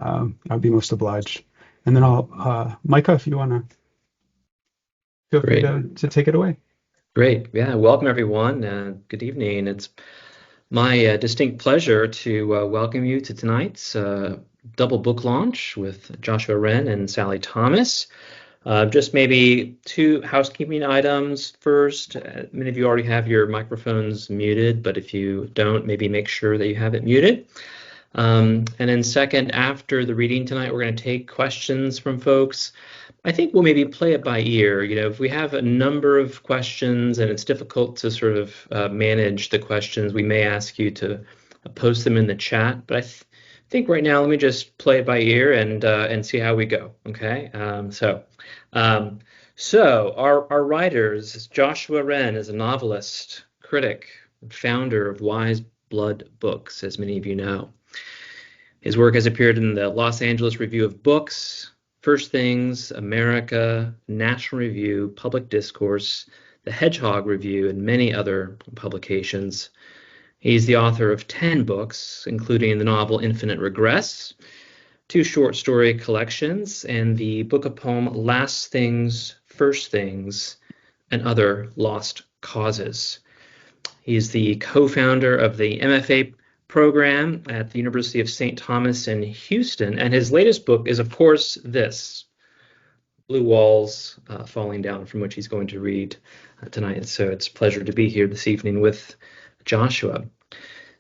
I'd be most obliged. And then Micah, if you want to, feel free Great. to take it away. Great. Yeah. Welcome, everyone. Good evening. It's my distinct pleasure to welcome you to tonight's double book launch with Joshua Hren and Sally Thomas. Just maybe two housekeeping items first. Many of you already have your microphones muted, but if you don't, maybe make sure that you have it muted. And then second, after the reading tonight, we're going to take questions from folks. I think we'll maybe play it by ear. If we have a number of questions and it's difficult to sort of manage the questions, we may ask you to post them in the chat. But think right now, let me just play it by ear and see how we go. Okay. So our writers, Joshua Hren is a novelist, critic, founder of Wise Blood Books, as many of you know. His work has appeared in the Los Angeles Review of Books, First Things, America, National Review, Public Discourse, the Hedgehog Review, and many other publications. He's the author of 10 books, including the novel Infinite Regress, 2 short story collections, and the book of poem Last Things, First Things, and Other Lost Causes. He's the co-founder of the MFA program at the University of St. Thomas in Houston. And his latest book is, of course, this, Blue Walls Falling Down, from which he's going to read tonight. So it's a pleasure to be here this evening with Joshua.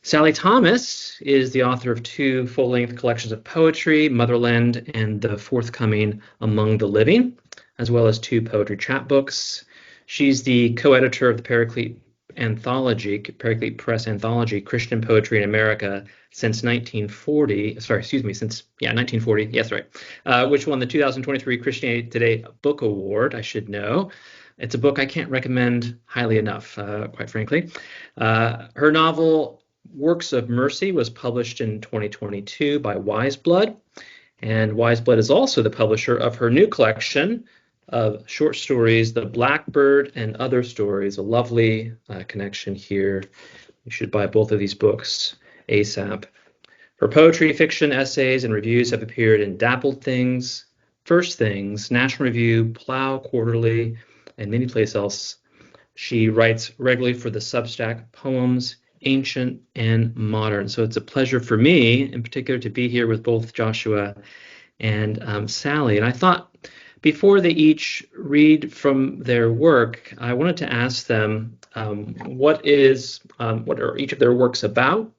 Sally Thomas is the author of 2 full-length collections of poetry, Motherland and the forthcoming Among the Living, as well as 2 poetry chapbooks. She's the co-editor of the Paraclete Press anthology, Christian Poetry in America since 1940. Since 1940. Yes, right. Which won the 2023 Christianity Today Book Award. I should know. It's a book I can't recommend highly enough, quite frankly. Her novel Works of Mercy was published in 2022 by Wise Blood, and Wise Blood is also the publisher of her new collection of short stories, The Blackbird and Other Stories. A lovely connection here. You should buy both of these books ASAP. Her poetry, fiction, essays, and reviews have appeared in Dappled Things, First Things, National Review, Plow Quarterly, and many places else. She writes regularly for the Substack Poems, Ancient and Modern. So it's a pleasure for me, in particular, to be here with both Joshua and Sally. And I thought, before they each read from their work, I wanted to ask them what are each of their works about,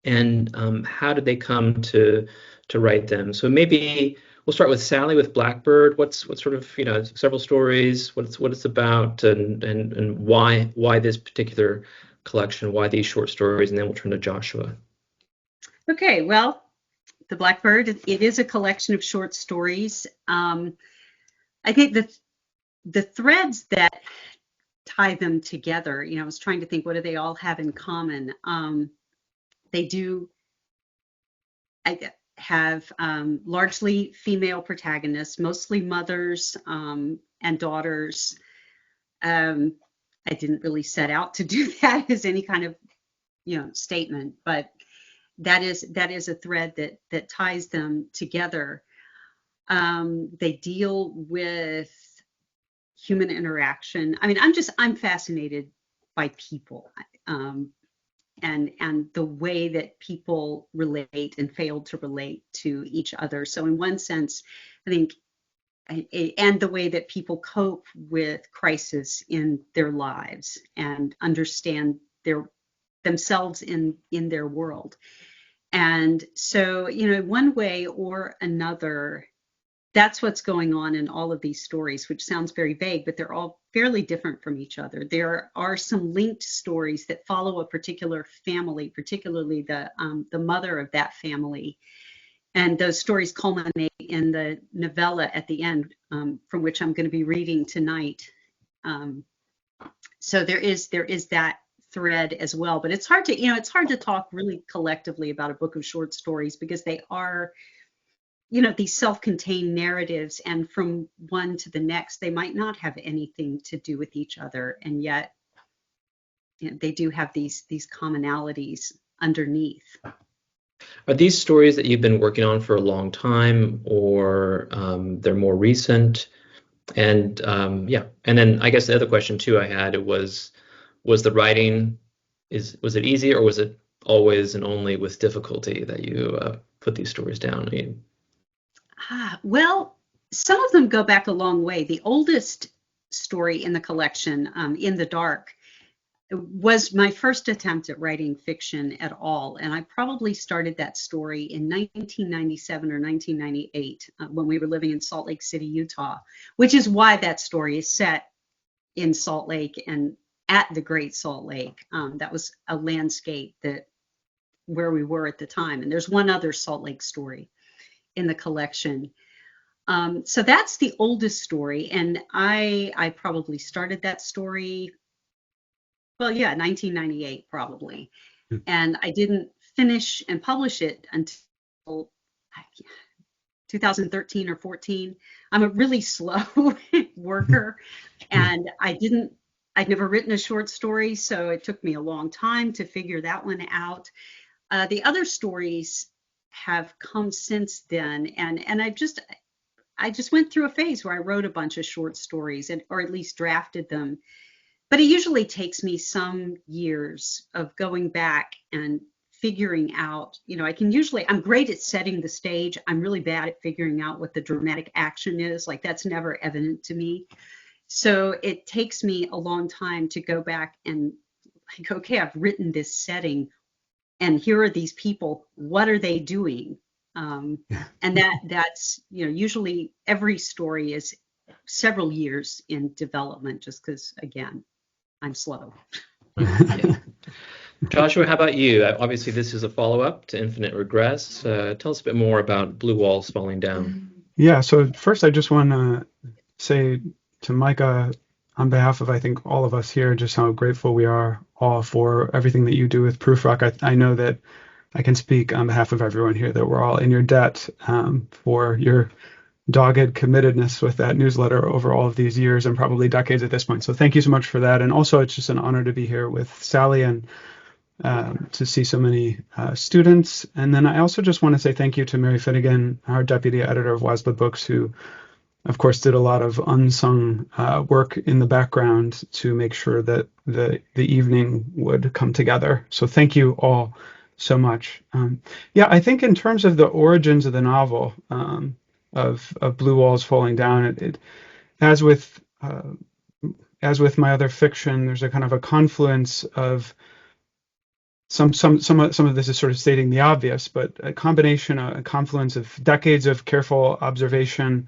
and how did they come to write them? So maybe we'll start with Sally with Blackbird. What's sort of several stories, what it's about, and why this particular collection, why these short stories, and then we'll turn to Joshua. Okay, well, The Blackbird, it is a collection of short stories. I think the threads that tie them together, I was trying to think, what do they all have in common? They do have largely female protagonists, mostly mothers and daughters. I didn't really set out to do that as any kind of statement, but that is a thread that ties them together. They deal with human interaction. I mean, I'm fascinated by people, and the way that people relate and fail to relate to each other. So in one sense, I think, and the way that people cope with crisis in their lives and understand themselves in their world. And so, one way or another, that's what's going on in all of these stories, which sounds very vague, but they're all fairly different from each other. There are some linked stories that follow a particular family, particularly the mother of that family. And those stories culminate in the novella at the end, from which I'm going to be reading tonight. So there is that thread as well, but it's hard to talk really collectively about a book of short stories because they are these self-contained narratives, and from one to the next, they might not have anything to do with each other, and yet they do have these commonalities underneath. Are these stories that you've been working on for a long time, or they're more recent? And yeah, and then I guess the other question too I had was the writing was it easy, or was it always and only with difficulty that you put these stories down? I mean, Well, some of them go back a long way. The oldest story in the collection, In the Dark, was my first attempt at writing fiction at all. And I probably started that story in 1997 or 1998 when we were living in Salt Lake City, Utah, which is why that story is set in Salt Lake and at the Great Salt Lake. That was a landscape where we were at the time. And there's one other Salt Lake story in the collection. So that's the oldest story. And I probably started that story, well, yeah, 1998 probably. And I didn't finish and publish it until 2013 or 14. I'm a really slow worker, and I'd never written a short story, so it took me a long time to figure that one out. The other stories have come since then, and I just went through a phase where I wrote a bunch of short stories, or at least drafted them. But it usually takes me some years of going back and figuring out, I'm great at setting the stage. I'm really bad at figuring out what the dramatic action is. Like, that's never evident to me. So it takes me a long time to go back and like, okay, I've written this setting and here are these people. What are they doing? And that's, usually every story is several years in development just because, again, I'm slow. Yeah. Joshua, how about you? Obviously, this is a follow-up to Infinite Regress. Tell us a bit more about Blue Walls Falling Down. Yeah, so first I just want to say to Micah, on behalf of, I think, all of us here, just how grateful we are all for everything that you do with Prufrock. I know that I can speak on behalf of everyone here that we're all in your debt for your dogged committedness with that newsletter over all of these years and probably decades at this point. So thank you so much for that. And also, it's just an honor to be here with Sally and to see so many students. And then I also just want to say thank you to Mary Finnegan, our deputy editor of WASLA Books, who, of course, did a lot of unsung work in the background to make sure that the evening would come together. So thank you all so much. I think in terms of the origins of the novel, of Blue Walls Falling Down, it as with my other fiction, there's a kind of a confluence of some of this is sort of stating the obvious, but a confluence of decades of careful observation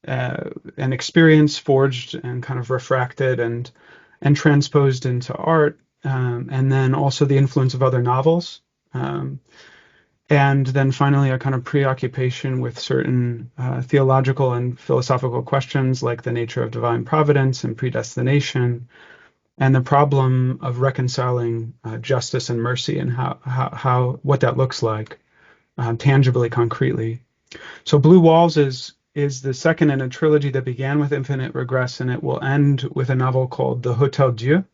and experience forged and kind of refracted and transposed into art, and then also the influence of other novels. And then finally, a kind of preoccupation with certain theological and philosophical questions like the nature of divine providence and predestination, and the problem of reconciling justice and mercy and how what that looks like tangibly, concretely. So Blue Walls is the second in a trilogy that began with Infinite Regress, and it will end with a novel called The Hotel Dieu,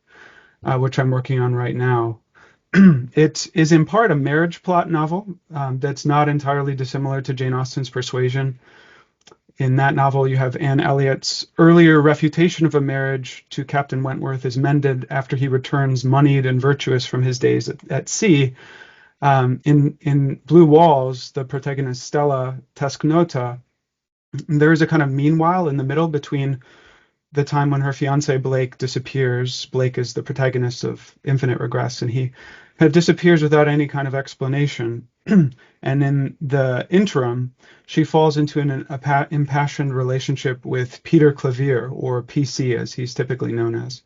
which I'm working on right now. It is in part a marriage plot novel that's not entirely dissimilar to Jane Austen's Persuasion. In that novel, you have Anne Elliot's earlier refutation of a marriage to Captain Wentworth is mended after he returns moneyed and virtuous from his days at sea. In Blue Walls, the protagonist Stella Tesknota, there is a kind of meanwhile in the middle between the time when her fiancé Blake disappears. Blake is the protagonist of Infinite Regress, and he kind of disappears without any kind of explanation. And in the interim, she falls into an impassioned relationship with Peter Clavier, or PC as he's typically known as.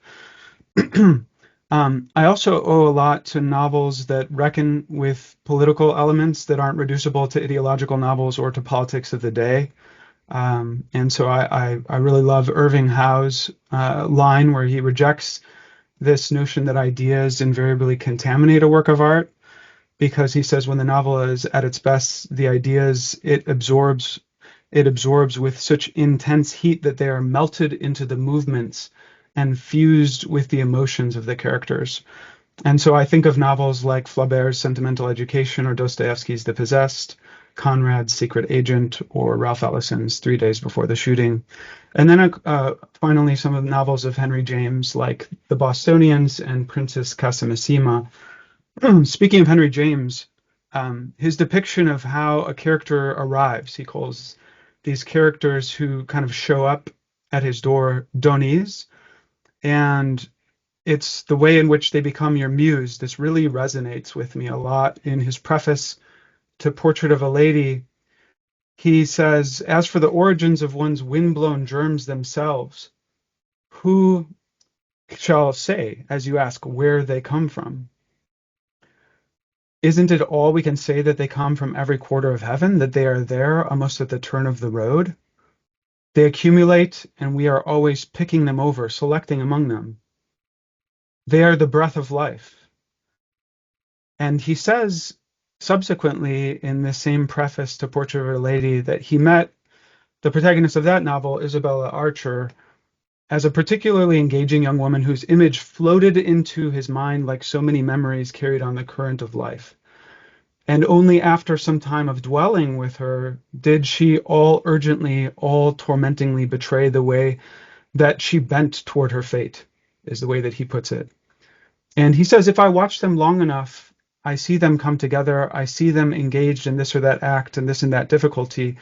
I also owe a lot to novels that reckon with political elements that aren't reducible to ideological novels or to politics of the day. And so I really love Irving Howe's line where he rejects this notion that ideas invariably contaminate a work of art, because he says when the novel is at its best, the ideas it absorbs with such intense heat that they are melted into the movements and fused with the emotions of the characters. And so I think of novels like Flaubert's Sentimental Education or Dostoevsky's The Possessed, Conrad's Secret Agent, or Ralph Ellison's 3 Days Before the Shooting. And then finally, some of the novels of Henry James, like The Bostonians and Princess Casamassima. Speaking of Henry James, his depiction of how a character arrives, he calls these characters who kind of show up at his door donies, and it's the way in which they become your muse. This really resonates with me a lot. In his preface to Portrait of a Lady, he says, as for the origins of one's wind-blown germs themselves, who shall say, as you ask, where they come from? Isn't it all we can say that they come from every quarter of heaven, that they are there almost at the turn of the road? They accumulate, and we are always picking them over, selecting among them. They are the breath of life. And he says subsequently in the same preface to Portrait of a Lady that he met the protagonist of that novel, Isabella Archer, as a particularly engaging young woman whose image floated into his mind like so many memories carried on the current of life. And only after some time of dwelling with her did she all urgently, all tormentingly betray the way that she bent toward her fate, is the way that he puts it. And he says, if I watch them long enough, I see them come together, I see them engaged in this or that act and this and that difficulty.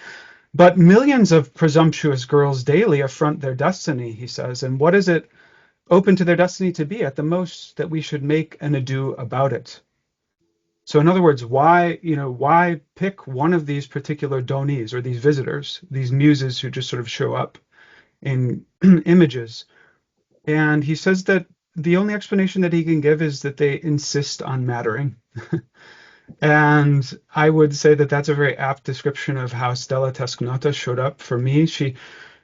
But millions of presumptuous girls daily affront their destiny, he says. And what is it open to their destiny to be? At the most, that we should make an ado about it. So in other words, why pick one of these particular donies or these visitors, these muses who just sort of show up in images? And he says that the only explanation that he can give is that they insist on mattering. And I would say that that's a very apt description of how Stella Tesknota showed up for me. She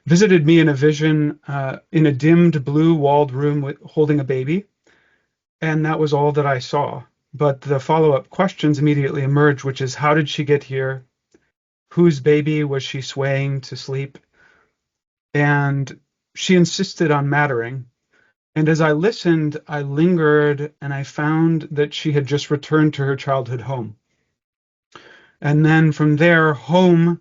visited me in a vision in a dimmed blue-walled room holding a baby, and that was all that I saw. But the follow-up questions immediately emerged, which is, how did she get here? Whose baby was she swaying to sleep? And she insisted on mattering. And as I listened, I lingered, and I found that she had just returned to her childhood home. And then from there, home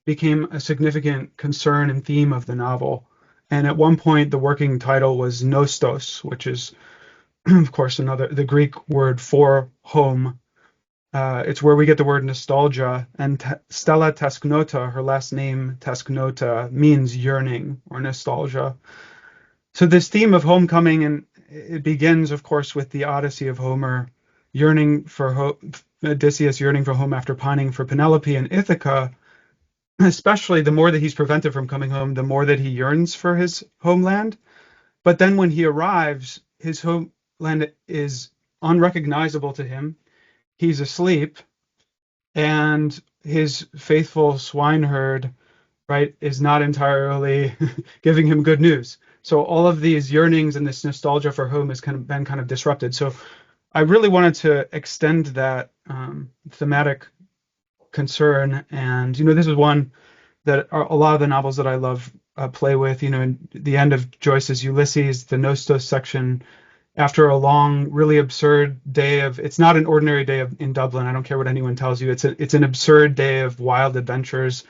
became a significant concern and theme of the novel. And at one point, the working title was Nostos, which is, of course, the Greek word for home. It's where we get the word nostalgia. And Stella Tesknota, her last name Tesknota, means yearning or nostalgia. So this theme of homecoming, and it begins, of course, with the Odyssey of Homer, Odysseus yearning for home after pining for Penelope and Ithaca. Especially the more that he's prevented from coming home, the more that he yearns for his homeland. But then when he arrives, his homeland is unrecognizable to him. He's asleep, and his faithful swineherd, right, is not entirely giving him good news. So all of these yearnings and this nostalgia for home has been kind of disrupted. So I really wanted to extend that thematic concern. And, this is one that a lot of the novels that I love play with. In the end of Joyce's Ulysses, the Nostos section, after a long, really absurd day it's not an ordinary day in Dublin. I don't care what anyone tells you. It's an absurd day of wild adventures.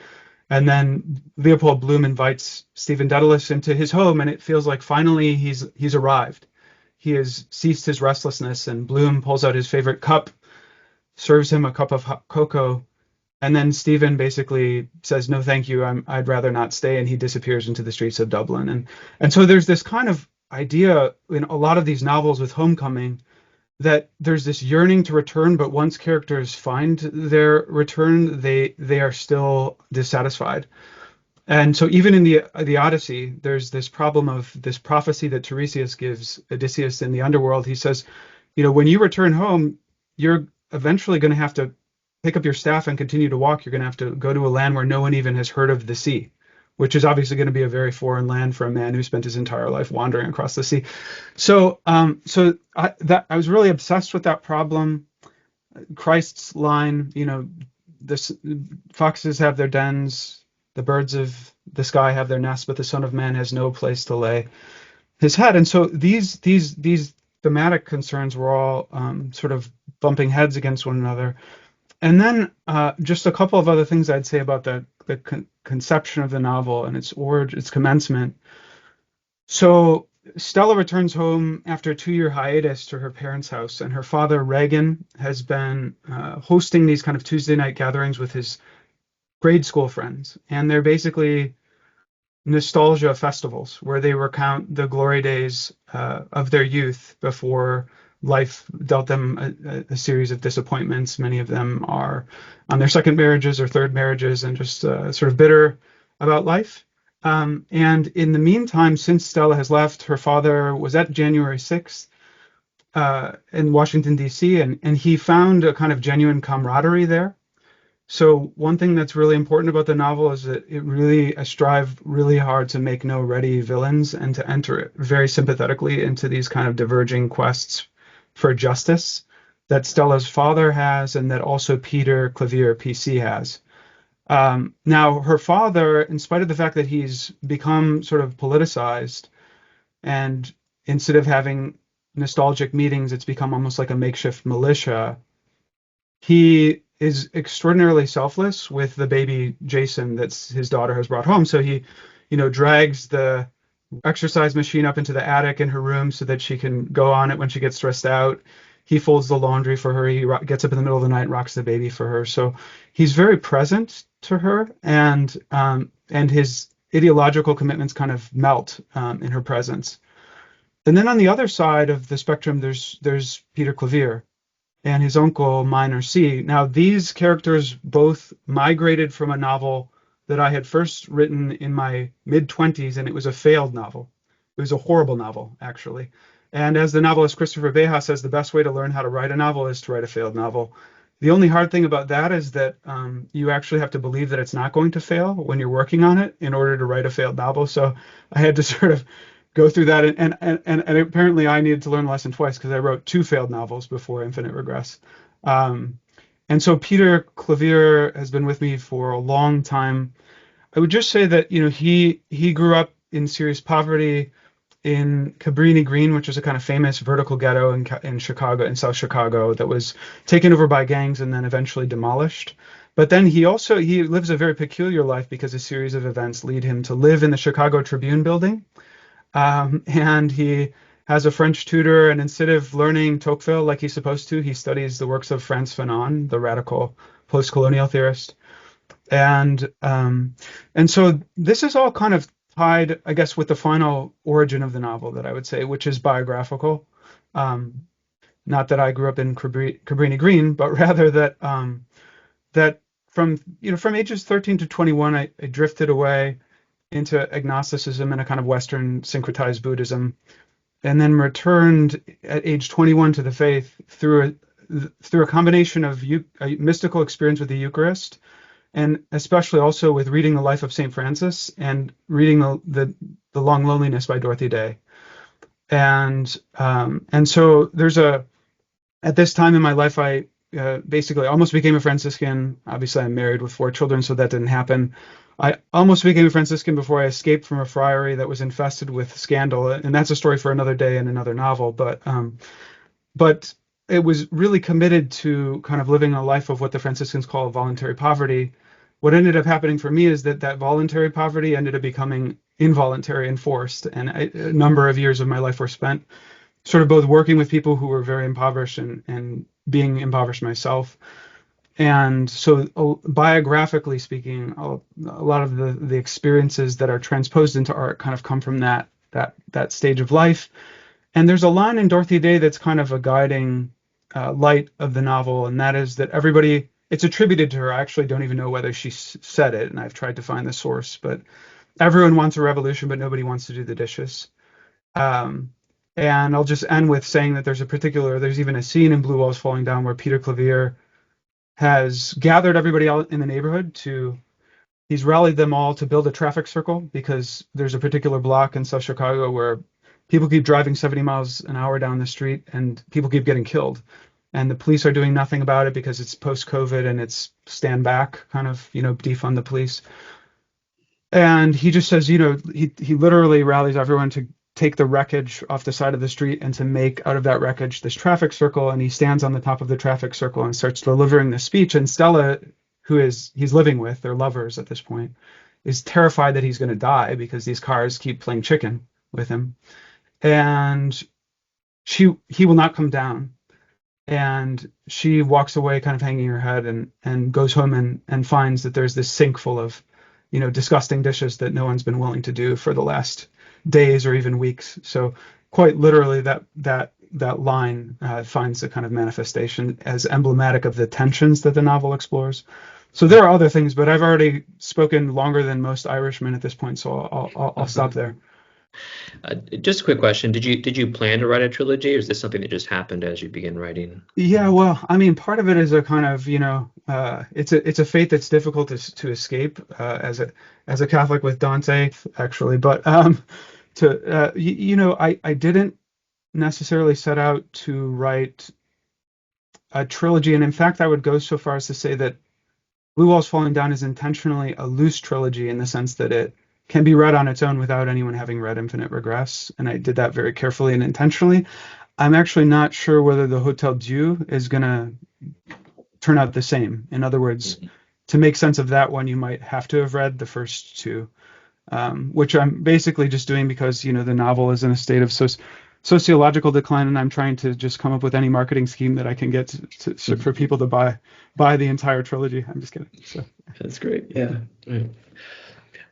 And then Leopold Bloom invites Stephen Dedalus into his home, and it feels like finally he's arrived. He has ceased his restlessness, and Bloom pulls out his favorite cup, serves him a cup of hot cocoa, and then Stephen basically says, no, thank you, I'd rather not stay, and he disappears into the streets of Dublin. And so there's this kind of idea in a lot of these novels with homecoming that there's this yearning to return, but once characters find their return, they are still dissatisfied. And so even in the Odyssey, there's this problem of this prophecy that Tiresias gives Odysseus in the underworld. He says, when you return home, you're eventually going to have to pick up your staff and continue to walk. You're going to have to go to a land where no one even has heard of the sea, which is obviously going to be a very foreign land for a man who spent his entire life wandering across the sea. So I was really obsessed with that problem. Christ's line, the foxes have their dens, the birds of the sky have their nests, but the Son of Man has no place to lay his head. And so these thematic concerns were all sort of bumping heads against one another. And then just a couple of other things I'd say about the conception of the novel and its origin, its commencement. So Stella returns home after a 2-year hiatus to her parents' house, and her father, Reagan, has been hosting these kind of Tuesday night gatherings with his grade school friends. And they're basically nostalgia festivals where they recount the glory days of their youth before life dealt them a series of disappointments. Many of them are on their second marriages or third marriages and just sort of bitter about life. And in the meantime, since Stella has left, her father was at January 6th in Washington, D.C., and he found a kind of genuine camaraderie there. So one thing that's really important about the novel is that it really strive really hard to make no ready villains and to enter very sympathetically into these kind of diverging quests for justice that Stella's father has and that also Peter Clavier, PC, has. Now, her father, in spite of the fact that he's become sort of politicized and instead of having nostalgic meetings, it's become almost like a makeshift militia. He is extraordinarily selfless with the baby Jason that's his daughter has brought home. So he, drags the exercise machine up into the attic in her room so that she can go on it when she gets stressed out. He folds the laundry for her. He gets up in the middle of the night and rocks the baby for her. So he's very present to her, and his ideological commitments kind of melt in her presence. And then on the other side of the spectrum, there's Peter Clavier and his uncle, Minor C. Now, these characters both migrated from a novel that I had first written in my mid-20s, and it was a failed novel. It was a horrible novel, actually. And as the novelist Christopher Beha says, the best way to learn how to write a novel is to write a failed novel. The only hard thing about that is that you actually have to believe that it's not going to fail when you're working on it in order to write a failed novel. So I had to sort of go through that, and apparently I needed to learn the lesson twice because I wrote 2 failed novels before Infinite Regress. And so Peter Clavier has been with me for a long time. I would just say that he grew up in serious poverty in Cabrini Green, which is a kind of famous vertical ghetto in Chicago, in South Chicago, that was taken over by gangs and then eventually demolished. But then he lives a very peculiar life because a series of events lead him to live in the Chicago Tribune building. And he has a French tutor, and instead of learning Tocqueville like he's supposed to, he studies the works of Frantz Fanon, the radical post-colonial theorist. And so this is all kind of tied, I guess, with the final origin of the novel that I would say, which is biographical. Not that I grew up in Cabrini Green, but rather that from ages 13 to 21, I drifted away into agnosticism and a kind of Western syncretized Buddhism, and then returned at age 21 to the faith through a combination of a mystical experience with the Eucharist, and especially also with reading the life of St. Francis and reading the Long Loneliness by Dorothy Day. And so at this time in my life, I basically almost became a Franciscan. Obviously, I'm married with 4 children, so that didn't happen. I almost became a Franciscan before I escaped from a friary that was infested with scandal, and that's a story for another day and another novel. But it was really committed to kind of living a life of what the Franciscans call voluntary poverty. What ended up happening for me is that voluntary poverty ended up becoming involuntary and forced, and a number of years of my life were spent sort of both working with people who were very impoverished and being impoverished myself. And so biographically speaking, a lot of the experiences that are transposed into art kind of come from that stage of life. And there's a line in Dorothy Day that's kind of a guiding light of the novel, and that is that it's attributed to her. I actually don't even know whether she said it, and I've tried to find the source, but everyone wants a revolution, but nobody wants to do the dishes. And I'll just end with saying that there's even a scene in Blue Walls Falling Down where Peter Clavier has gathered everybody out in the neighborhood he's rallied them all to build a traffic circle because there's a particular block in South Chicago where people keep driving 70 miles an hour down the street and people keep getting killed. And the police are doing nothing about it because it's post-COVID and it's stand back, kind of, defund the police. And he just says, he literally rallies everyone take the wreckage off the side of the street and to make out of that wreckage this traffic circle. And he stands on the top of the traffic circle and starts delivering the speech. And Stella, he's living with, they're lovers at this point, is terrified that he's going to die because these cars keep playing chicken with him. And he will not come down. And she walks away kind of hanging her head and goes home and finds that there's this sink full of, disgusting dishes that no one's been willing to do for the last days or even weeks. So quite literally that line finds a kind of manifestation as emblematic of the tensions that the novel explores. So there are other things, but I've already spoken longer than most Irishmen at this point, so I'll stop there. Just a quick question. Did you plan to write a trilogy, or is this something that just happened as you began writing? Yeah, well, I mean, part of it is a kind of, it's a fate that's difficult to escape as a Catholic with Dante, actually. But I didn't necessarily set out to write a trilogy, and in fact, I would go so far as to say that Blue Walls Falling Down is intentionally a loose trilogy in the sense that it can be read on its own without anyone having read Infinite Regress, and I did that very carefully and intentionally. I'm actually not sure whether the Hotel Dieu is going to turn out the same. In other words, to make sense of that one, you might have to have read the first two, which I'm basically just doing because, the novel is in a state of sociological decline, and I'm trying to just come up with any marketing scheme that I can get for people to buy the entire trilogy. I'm just kidding. So. That's great. Yeah. Right.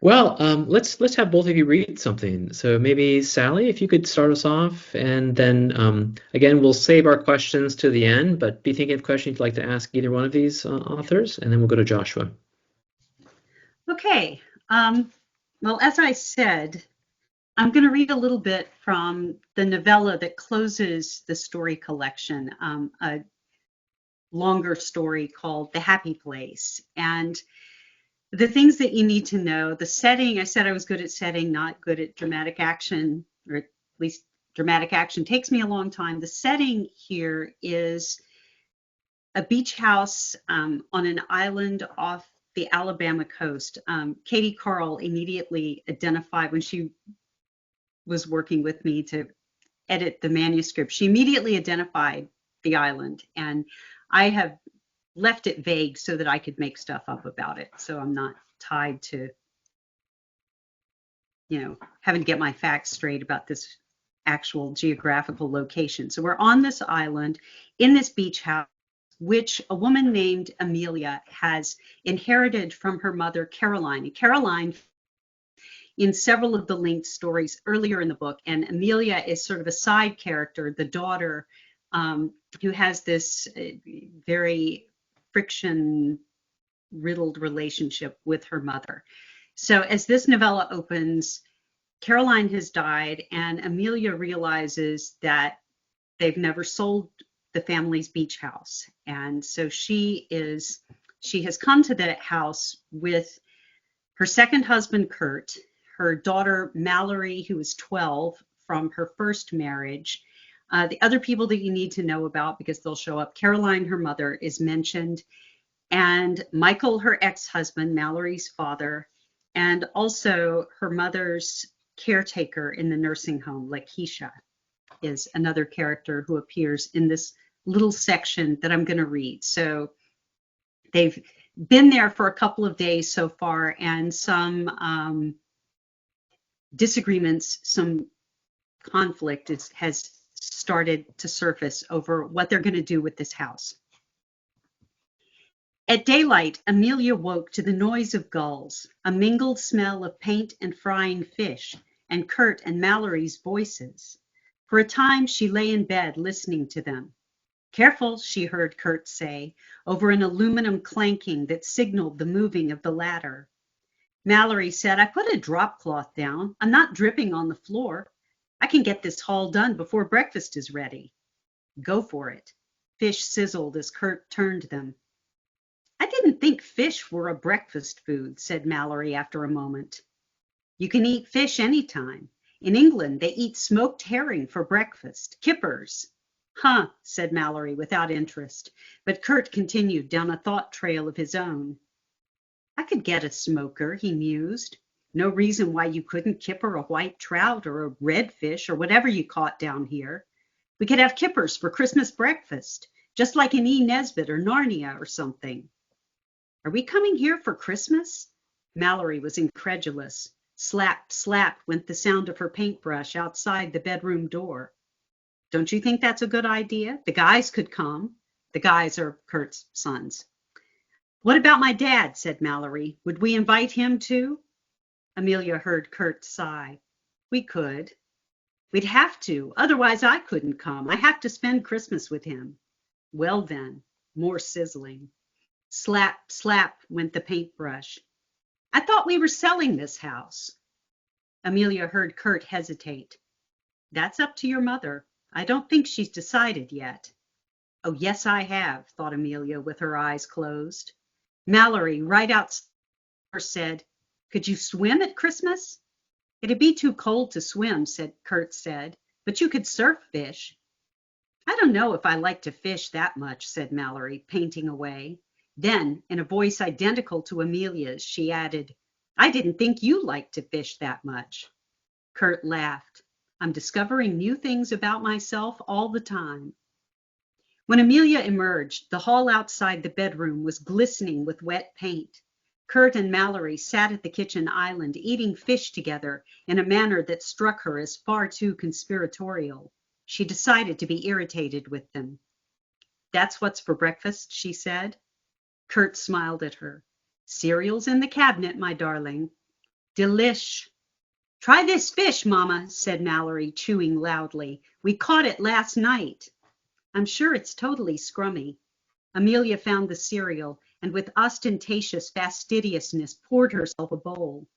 Well, let's have both of you read something. So maybe Sally, if you could start us off, and then again, we'll save our questions to the end, but be thinking of questions you'd like to ask either one of these authors, and then we'll go to Joshua. Okay. Well, as I said, I'm going to read a little bit from the novella that closes the story collection, a longer story called The Happy Place. And the things that you need to know, the setting, I said I was good at setting, not good at dramatic action, or at least dramatic action takes me a long time. The setting here is a beach house on an island off the Alabama coast. Katie Carl immediately identified, when she was working with me to edit the manuscript, she immediately identified the island, and I have left it vague so that I could make stuff up about it. So I'm not tied to, having to get my facts straight about this actual geographical location. So we're on this island in this beach house, which a woman named Amelia has inherited from her mother, Caroline. And Caroline, in several of the linked stories earlier in the book, and Amelia is sort of a side character, the daughter, who has this very friction-riddled relationship with her mother. So as this novella opens, Caroline has died, and Amelia realizes that they've never sold the family's beach house. And so she has come to that house with her second husband, Kurt, her daughter, Mallory, who is 12 from her first marriage. The other people that you need to know about, because they'll show up, Caroline, her mother, is mentioned, and Michael, her ex-husband, Mallory's father, and also her mother's caretaker in the nursing home, Lakeisha, is another character who appears in this little section that I'm going to read. So they've been there for a couple of days so far, and some disagreements, some conflict has started to surface over what they're going to do with this house. At daylight, Amelia woke to the noise of gulls, a mingled smell of paint and frying fish, and Kurt and Mallory's voices. For a time, she lay in bed listening to them. "Careful," she heard Kurt say, over an aluminum clanking that signaled the moving of the ladder. Mallory said, "I put a drop cloth down. I'm not dripping on the floor. I can get this haul done before breakfast is ready." "Go for it." Fish sizzled as Kurt turned them. "I didn't think fish were a breakfast food," said Mallory after a moment. "You can eat fish anytime. In England, they eat smoked herring for breakfast. Kippers." "Huh," said Mallory without interest, but Kurt continued down a thought trail of his own. "I could get a smoker," he mused. No reason why you couldn't kipper a white trout or a redfish or whatever you caught down here. We could have kippers for Christmas breakfast, just like in E. Nesbit or Narnia or something. Are we coming here for Christmas? Mallory was incredulous. Slap, slap went the sound of her paintbrush outside the bedroom door. Don't you think that's a good idea? The guys could come. The guys are Kurt's sons. What about my dad? Said Mallory. Would we invite him too? Amelia heard Kurt sigh. We could. We'd have to. Otherwise, I couldn't come. I have to spend Christmas with him. Well then, more sizzling. Slap, slap went the paintbrush. I thought we were selling this house. Amelia heard Kurt hesitate. That's up to your mother. I don't think she's decided yet. Oh, yes, I have, thought Amelia with her eyes closed. Mallory, right outside, said, Could you swim at Christmas? It'd be too cold to swim, Kurt said, but you could surf fish. I don't know if I like to fish that much, said Mallory, painting away. Then, in a voice identical to Amelia's, she added, I didn't think you liked to fish that much. Kurt laughed. I'm discovering new things about myself all the time. When Amelia emerged, the hall outside the bedroom was glistening with wet paint. Kurt and Mallory sat at the kitchen island eating fish together in a manner that struck her as far too conspiratorial. She decided to be irritated with them. That's what's for breakfast, she said. Kurt smiled at her. Cereal's in the cabinet, my darling. Delish. Try this fish, Mama, said Mallory, chewing loudly. We caught it last night. I'm sure it's totally scrummy. Amelia found the cereal and with ostentatious fastidiousness poured herself a bowl.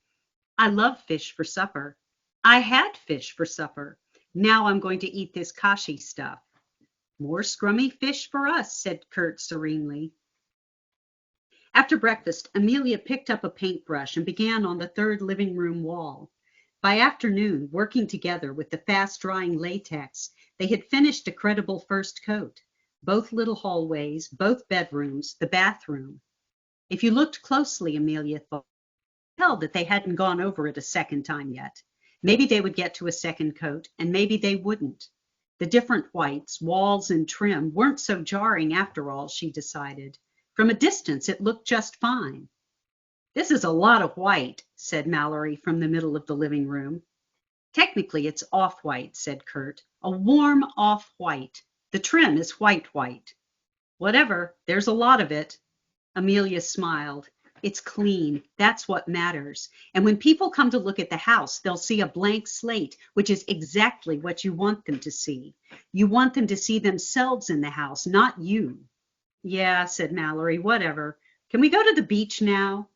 I love fish for supper. I had fish for supper. Now I'm going to eat this kashi stuff. More scrummy fish for us, said Kurt serenely. After breakfast, Amelia picked up a paintbrush and began on the third living room wall. By afternoon, working together with the fast-drying latex, they had finished a credible first coat. Both little hallways, both bedrooms, the bathroom. If you looked closely, Amelia thought, tell that they hadn't gone over it a second time yet. Maybe they would get to a second coat, and maybe they wouldn't. The different whites, walls and trim, weren't so jarring after all, she decided. From a distance, it looked just fine. This is a lot of white, said Mallory from the middle of the living room. Technically, it's off-white, said Kurt. A warm off-white. The trim is white. Whatever, there's a lot of it. Amelia smiled. It's clean. That's what matters. And when people come to look at the house, they'll see a blank slate, which is exactly what you want them to see. You want them to see themselves in the house, not you. Yeah, said Mallory, whatever. Can we go to the beach now?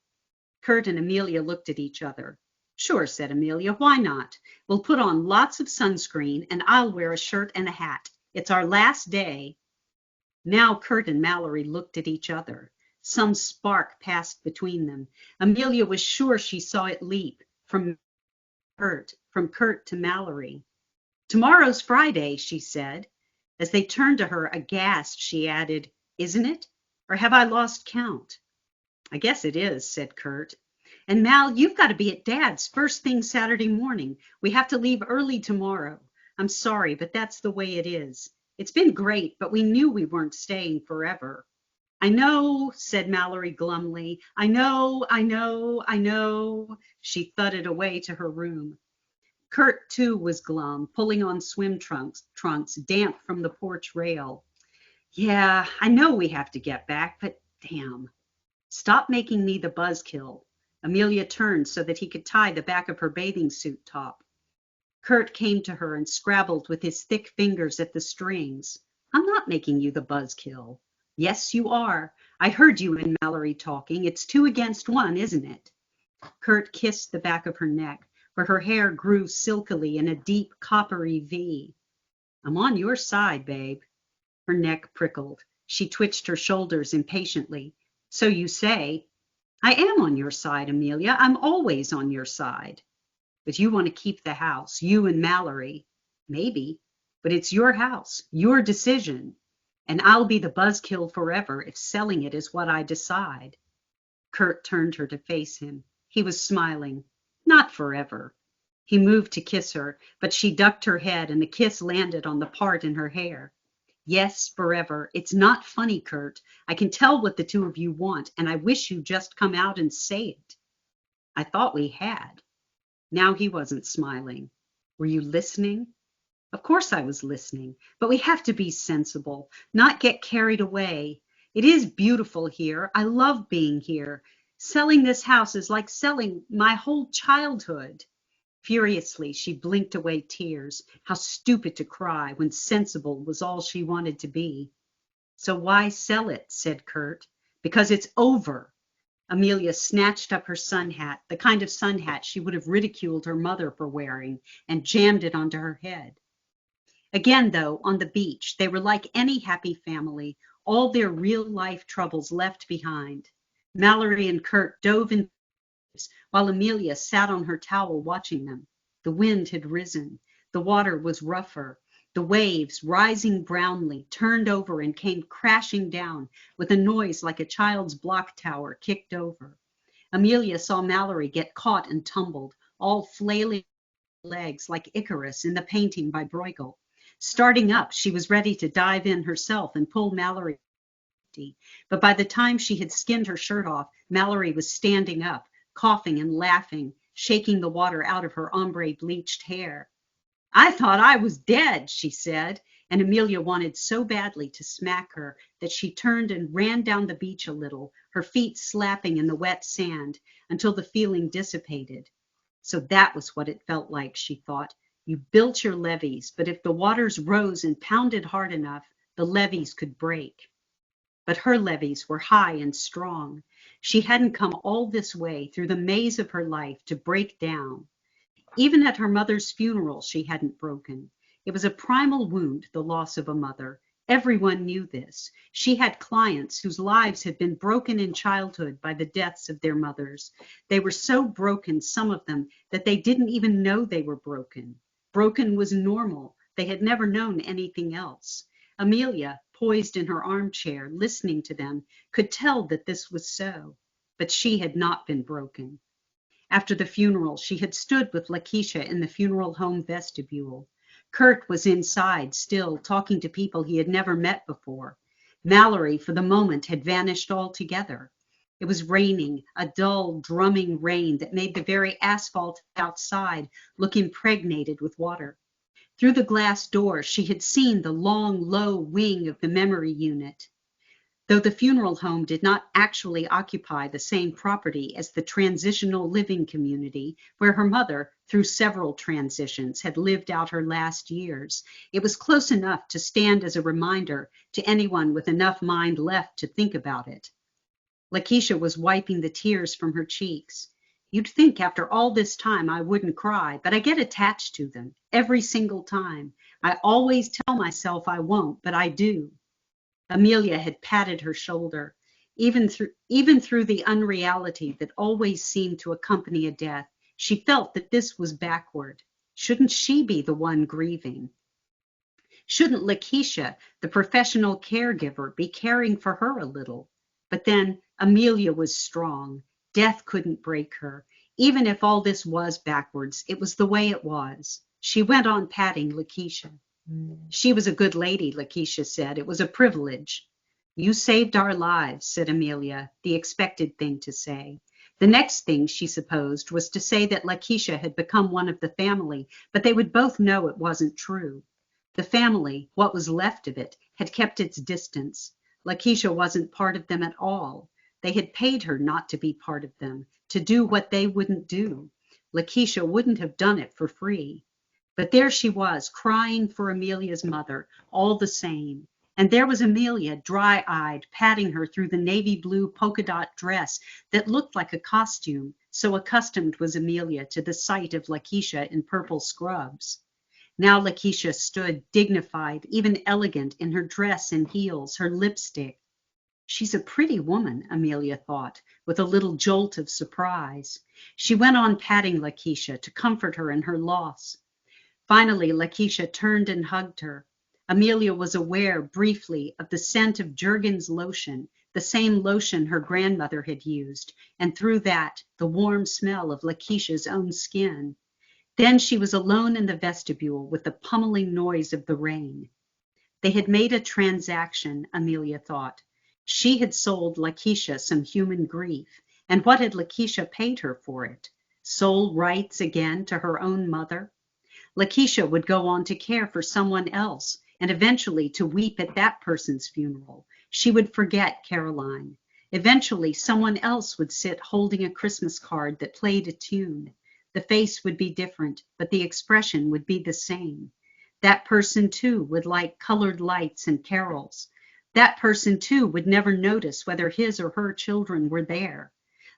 Kurt and Amelia looked at each other. Sure, said Amelia, why not? We'll put on lots of sunscreen and I'll wear a shirt and a hat. It's our last day. Now Kurt and Mallory looked at each other. Some spark passed between them. Amelia was sure she saw it leap from Kurt to Mallory. Tomorrow's Friday, she said. As they turned to her aghast, she added, Isn't it? Or have I lost count? I guess it is, said Kurt. And Mal, you've got to be at Dad's first thing Saturday morning. We have to leave early tomorrow. I'm sorry, but that's the way it is. It's been great, but we knew we weren't staying forever. I know, said Mallory glumly. I know. She thudded away to her room. Kurt, too, was glum, pulling on swim trunks, damp from the porch rail. Yeah, I know we have to get back, but damn. Stop making me the buzzkill. Amelia turned so that he could tie the back of her bathing suit top. Kurt came to her and scrabbled with his thick fingers at the strings. I'm not making you the buzzkill. Yes, you are. I heard you and Mallory talking. It's 2 against 1, isn't it? Kurt kissed the back of her neck, where her hair grew silkily in a deep coppery V. I'm on your side, babe. Her neck prickled. She twitched her shoulders impatiently. So you say. I am on your side, Amelia. I'm always on your side. But you want to keep the house, you and Mallory. Maybe. But it's your house, your decision. And I'll be the buzzkill forever if selling it is what I decide. Kurt turned her to face him. He was smiling. Not forever. He moved to kiss her, but she ducked her head and the kiss landed on the part in her hair. Yes, forever. It's not funny, Kurt. I can tell what the two of you want, and I wish you'd just come out and say it. I thought we had. Now he wasn't smiling. Were you listening? Of course I was listening, but we have to be sensible, not get carried away. It is beautiful here. I love being here. Selling this house is like selling my whole childhood. Furiously, she blinked away tears. How stupid to cry when sensible was all she wanted to be. So why sell it? Said Kurt. Because it's over. Amelia snatched up her sun hat, the kind of sun hat she would have ridiculed her mother for wearing, and jammed it onto her head. Again, though, on the beach, they were like any happy family, all their real-life troubles left behind. Mallory and Kurt dove in while Amelia sat on her towel watching them. The wind had risen. The water was rougher. The waves, rising brownly, turned over and came crashing down with a noise like a child's block tower kicked over. Amelia saw Mallory get caught and tumbled, all flailing legs like Icarus in the painting by Bruegel. Starting up, she was ready to dive in herself and pull Mallory. But by the time she had skinned her shirt off, Mallory was standing up, coughing and laughing, shaking the water out of her ombre bleached hair. I thought I was dead, she said, and Amelia wanted so badly to smack her that she turned and ran down the beach a little, her feet slapping in the wet sand, until the feeling dissipated. So that was what it felt like, she thought. You built your levees, but if the waters rose and pounded hard enough, the levees could break. But her levees were high and strong. She hadn't come all this way through the maze of her life to break down. Even at her mother's funeral, she hadn't broken. It was a primal wound, the loss of a mother. Everyone knew this. She had clients whose lives had been broken in childhood by the deaths of their mothers. They were so broken, some of them, that they didn't even know they were broken. Broken was normal. They had never known anything else. Amelia, poised in her armchair, listening to them, could tell that this was so. But she had not been broken. After the funeral, she had stood with Lakeisha in the funeral home vestibule. Kurt was inside, still, talking to people he had never met before. Mallory, for the moment, had vanished altogether. It was raining, a dull, drumming rain that made the very asphalt outside look impregnated with water. Through the glass door, she had seen the long, low wing of the memory unit. Though the funeral home did not actually occupy the same property as the transitional living community where her mother, through several transitions, had lived out her last years, it was close enough to stand as a reminder to anyone with enough mind left to think about it. Lakeisha was wiping the tears from her cheeks. You'd think after all this time I wouldn't cry, but I get attached to them every single time. I always tell myself I won't, but I do. Amelia had patted her shoulder. Even through the unreality that always seemed to accompany a death, she felt that this was backward. Shouldn't she be the one grieving? Shouldn't Lakeisha, the professional caregiver, be caring for her a little? But then Amelia was strong. Death couldn't break her. Even if all this was backwards, it was the way it was. She went on patting Lakeisha. She was a good lady, Lakeisha said. It was a privilege. You saved our lives, said Amelia, the expected thing to say. The next thing, she supposed, was to say that Lakeisha had become one of the family, but they would both know it wasn't true. The family, what was left of it, had kept its distance. Lakeisha wasn't part of them at all. They had paid her not to be part of them, to do what they wouldn't do. Lakeisha wouldn't have done it for free. But there she was, crying for Amelia's mother, all the same. And there was Amelia, dry-eyed, patting her through the navy blue polka dot dress that looked like a costume, so accustomed was Amelia to the sight of Lakeisha in purple scrubs. Now Lakeisha stood dignified, even elegant, in her dress and heels, her lipstick. She's a pretty woman, Amelia thought, with a little jolt of surprise. She went on patting Lakeisha to comfort her in her loss. Finally, Lakeisha turned and hugged her. Amelia was aware briefly of the scent of Jergens lotion, the same lotion her grandmother had used, and through that, the warm smell of Lakeisha's own skin. Then she was alone in the vestibule with the pummeling noise of the rain. They had made a transaction, Amelia thought. She had sold Lakeisha some human grief, and what had Lakeisha paid her for it? Sole rights again to her own mother? Lakeisha would go on to care for someone else, and eventually to weep at that person's funeral. She would forget Caroline. Eventually, someone else would sit holding a Christmas card that played a tune. The face would be different, but the expression would be the same. That person, too, would like colored lights and carols. That person, too, would never notice whether his or her children were there.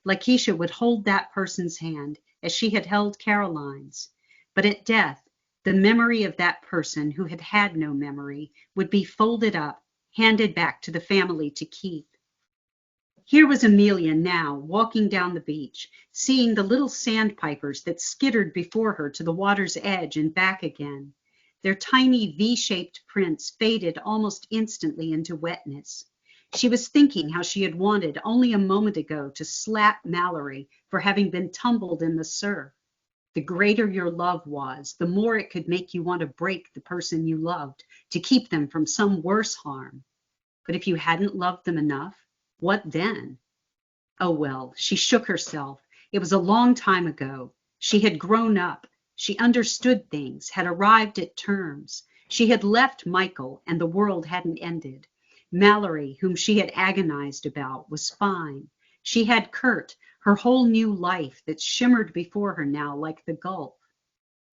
Lakeisha would hold that person's hand as she had held Caroline's. But at death, the memory of that person who had had no memory would be folded up, handed back to the family to keep. Here was Amelia now, walking down the beach, seeing the little sandpipers that skittered before her to the water's edge and back again. Their tiny V-shaped prints faded almost instantly into wetness. She was thinking how she had wanted only a moment ago to slap Mallory for having been tumbled in the surf. The greater your love was, the more it could make you want to break the person you loved to keep them from some worse harm. But if you hadn't loved them enough, what then? Oh well, she shook herself. It was a long time ago. She had grown up. She understood things, had arrived at terms. She had left Michael, and the world hadn't ended. Mallory, whom she had agonized about, was fine. She had Kurt, her whole new life that shimmered before her now like the Gulf.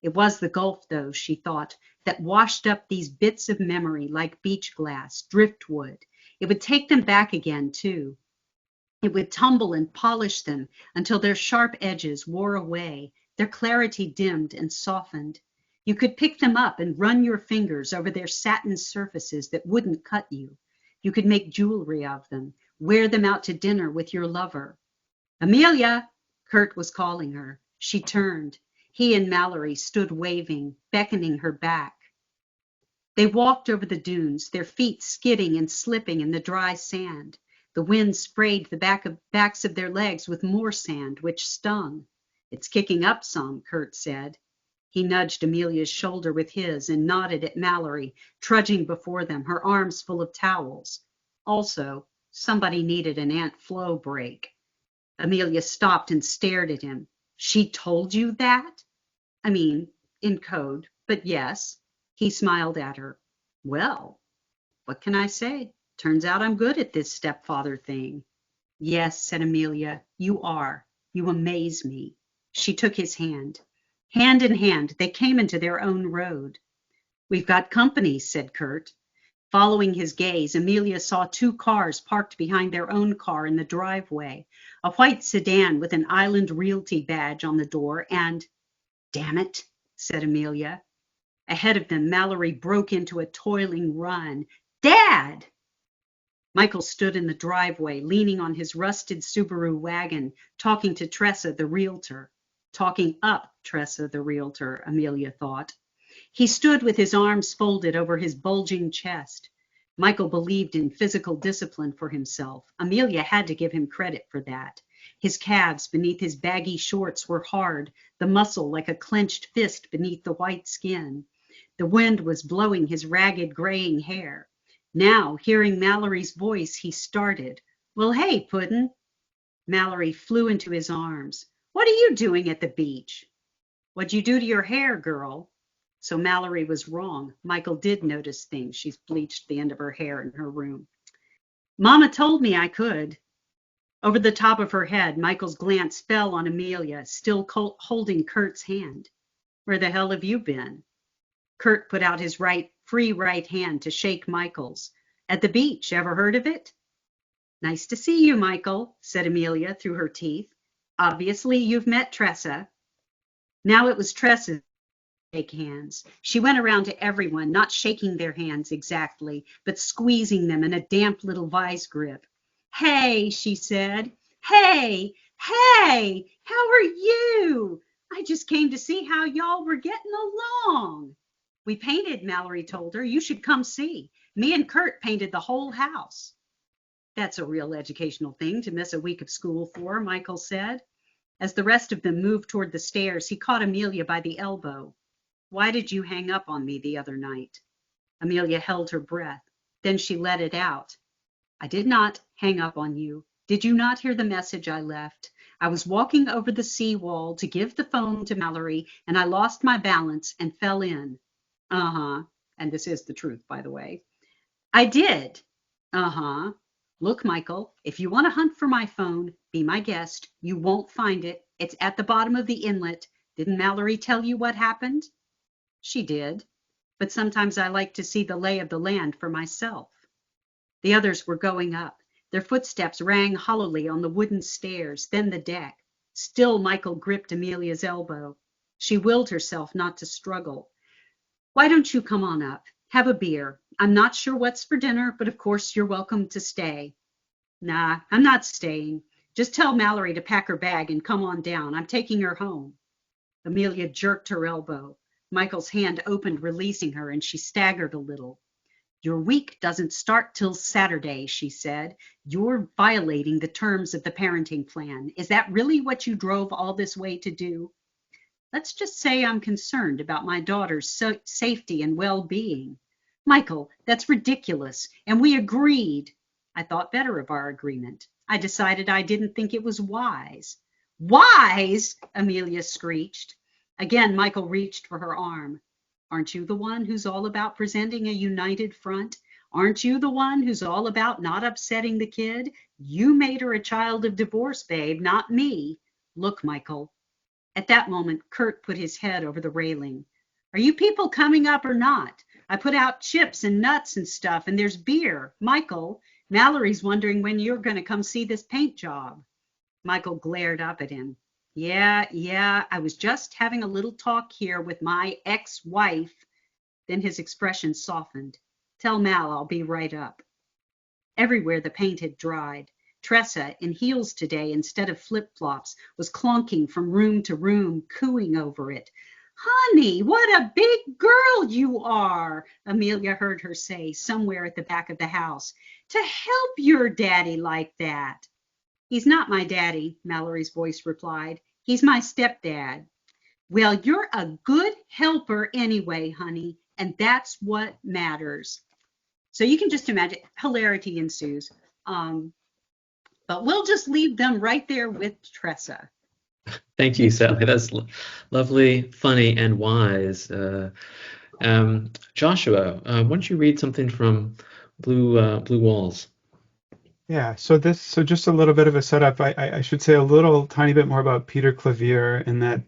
It was the Gulf, though, she thought, that washed up these bits of memory like beach glass, driftwood. It would take them back again, too. It would tumble and polish them until their sharp edges wore away, their clarity dimmed and softened. You could pick them up and run your fingers over their satin surfaces that wouldn't cut you. You could make jewelry of them, wear them out to dinner with your lover. Amelia! Kurt was calling her. She turned. He and Mallory stood waving, beckoning her back. They walked over the dunes, their feet skidding and slipping in the dry sand. The wind sprayed the backs of their legs with more sand, which stung. It's kicking up some, Kurt said. He nudged Amelia's shoulder with his and nodded at Mallory, trudging before them, her arms full of towels. Also, somebody needed an Aunt Flo break. Amelia stopped and stared at him. She told you that? I mean, in code, but yes. He smiled at her. Well, what can I say? Turns out I'm good at this stepfather thing. Yes, said Amelia, you are. You amaze me. She took his hand. Hand in hand, they came into their own road. We've got company, said Kurt. Following his gaze, Amelia saw two cars parked behind their own car in the driveway, a white sedan with an Island Realty badge on the door, and, damn it, said Amelia. Ahead of them, Mallory broke into a toiling run. Dad! Michael stood in the driveway, leaning on his rusted Subaru wagon, talking to Tressa, the realtor. Talking up Tressa, the realtor, Amelia thought. He stood with his arms folded over his bulging chest. Michael believed in physical discipline for himself. Amelia had to give him credit for that. His calves beneath his baggy shorts were hard, the muscle like a clenched fist beneath the white skin. The wind was blowing his ragged, graying hair. Now, hearing Mallory's voice, he started. Well, hey, Puddin'. Mallory flew into his arms. What are you doing at the beach? What'd you do to your hair, girl? So Mallory was wrong. Michael did notice things. She's bleached the end of her hair in her room. Mama told me I could. Over the top of her head, Michael's glance fell on Amelia, still holding Kurt's hand. Where the hell have you been? Kurt put out his free right hand to shake Michael's. At the beach, ever heard of it? Nice to see you, Michael, said Amelia through her teeth. Obviously, you've met Tressa. Now it was Tressa's to shake hands. She went around to everyone, not shaking their hands exactly, but squeezing them in a damp little vice grip. Hey, she said. Hey, how are you? I just came to see how y'all were getting along. We painted, Mallory told her. You should come see. Me and Kurt painted the whole house. That's a real educational thing to miss a week of school for, Michael said. As the rest of them moved toward the stairs, he caught Amelia by the elbow. Why did you hang up on me the other night? Amelia held her breath. Then she let it out. I did not hang up on you. Did you not hear the message I left? I was walking over the seawall to give the phone to Mallory, and I lost my balance and fell in. Uh-huh. And this is the truth, by the way. I did. Uh-huh. Look, Michael, if you want to hunt for my phone, be my guest. You won't find it. It's at the bottom of the inlet. Didn't Mallory tell you what happened? She did. But sometimes I like to see the lay of the land for myself. The others were going up. Their footsteps rang hollowly on the wooden stairs, then the deck. Still Michael gripped Amelia's elbow. She willed herself not to struggle. Why don't you come on up? Have a beer. I'm not sure what's for dinner, but of course you're welcome to stay. Nah, I'm not staying. Just tell Mallory to pack her bag and come on down. I'm taking her home. Amelia jerked her elbow. Michael's hand opened, releasing her, and she staggered a little. Your week doesn't start till Saturday, she said. You're violating the terms of the parenting plan. Is that really what you drove all this way to do? Let's just say I'm concerned about my daughter's safety and well-being. Michael, that's ridiculous, and we agreed. I thought better of our agreement. I decided I didn't think it was wise. Wise? Amelia screeched. Again, Michael reached for her arm. Aren't you the one who's all about presenting a united front? Aren't you the one who's all about not upsetting the kid? You made her a child of divorce, babe, not me. Look, Michael. At that moment, Kurt put his head over the railing. Are you people coming up or not? I put out chips and nuts and stuff, and there's beer. Michael, Mallory's wondering when you're going to come see this paint job. Michael glared up at him. Yeah, I was just having a little talk here with my ex-wife. Then his expression softened. Tell Mal I'll be right up. Everywhere the paint had dried. Tressa, in heels today instead of flip-flops, was clunking from room to room, cooing over it. Honey, what a big girl you are, Amelia heard her say somewhere at the back of the house. To help your daddy like that. He's not my daddy, Mallory's voice replied. He's my stepdad. Well, you're a good helper anyway, honey, and that's what matters. So you can just imagine, hilarity ensues. But we'll just leave them right there with Tressa. Thank you, Sally. That's lovely, funny, and wise. Joshua, why don't you read something from Blue Walls? Yeah, so just a little bit of a setup. I should say a little tiny bit more about Peter Clavier in that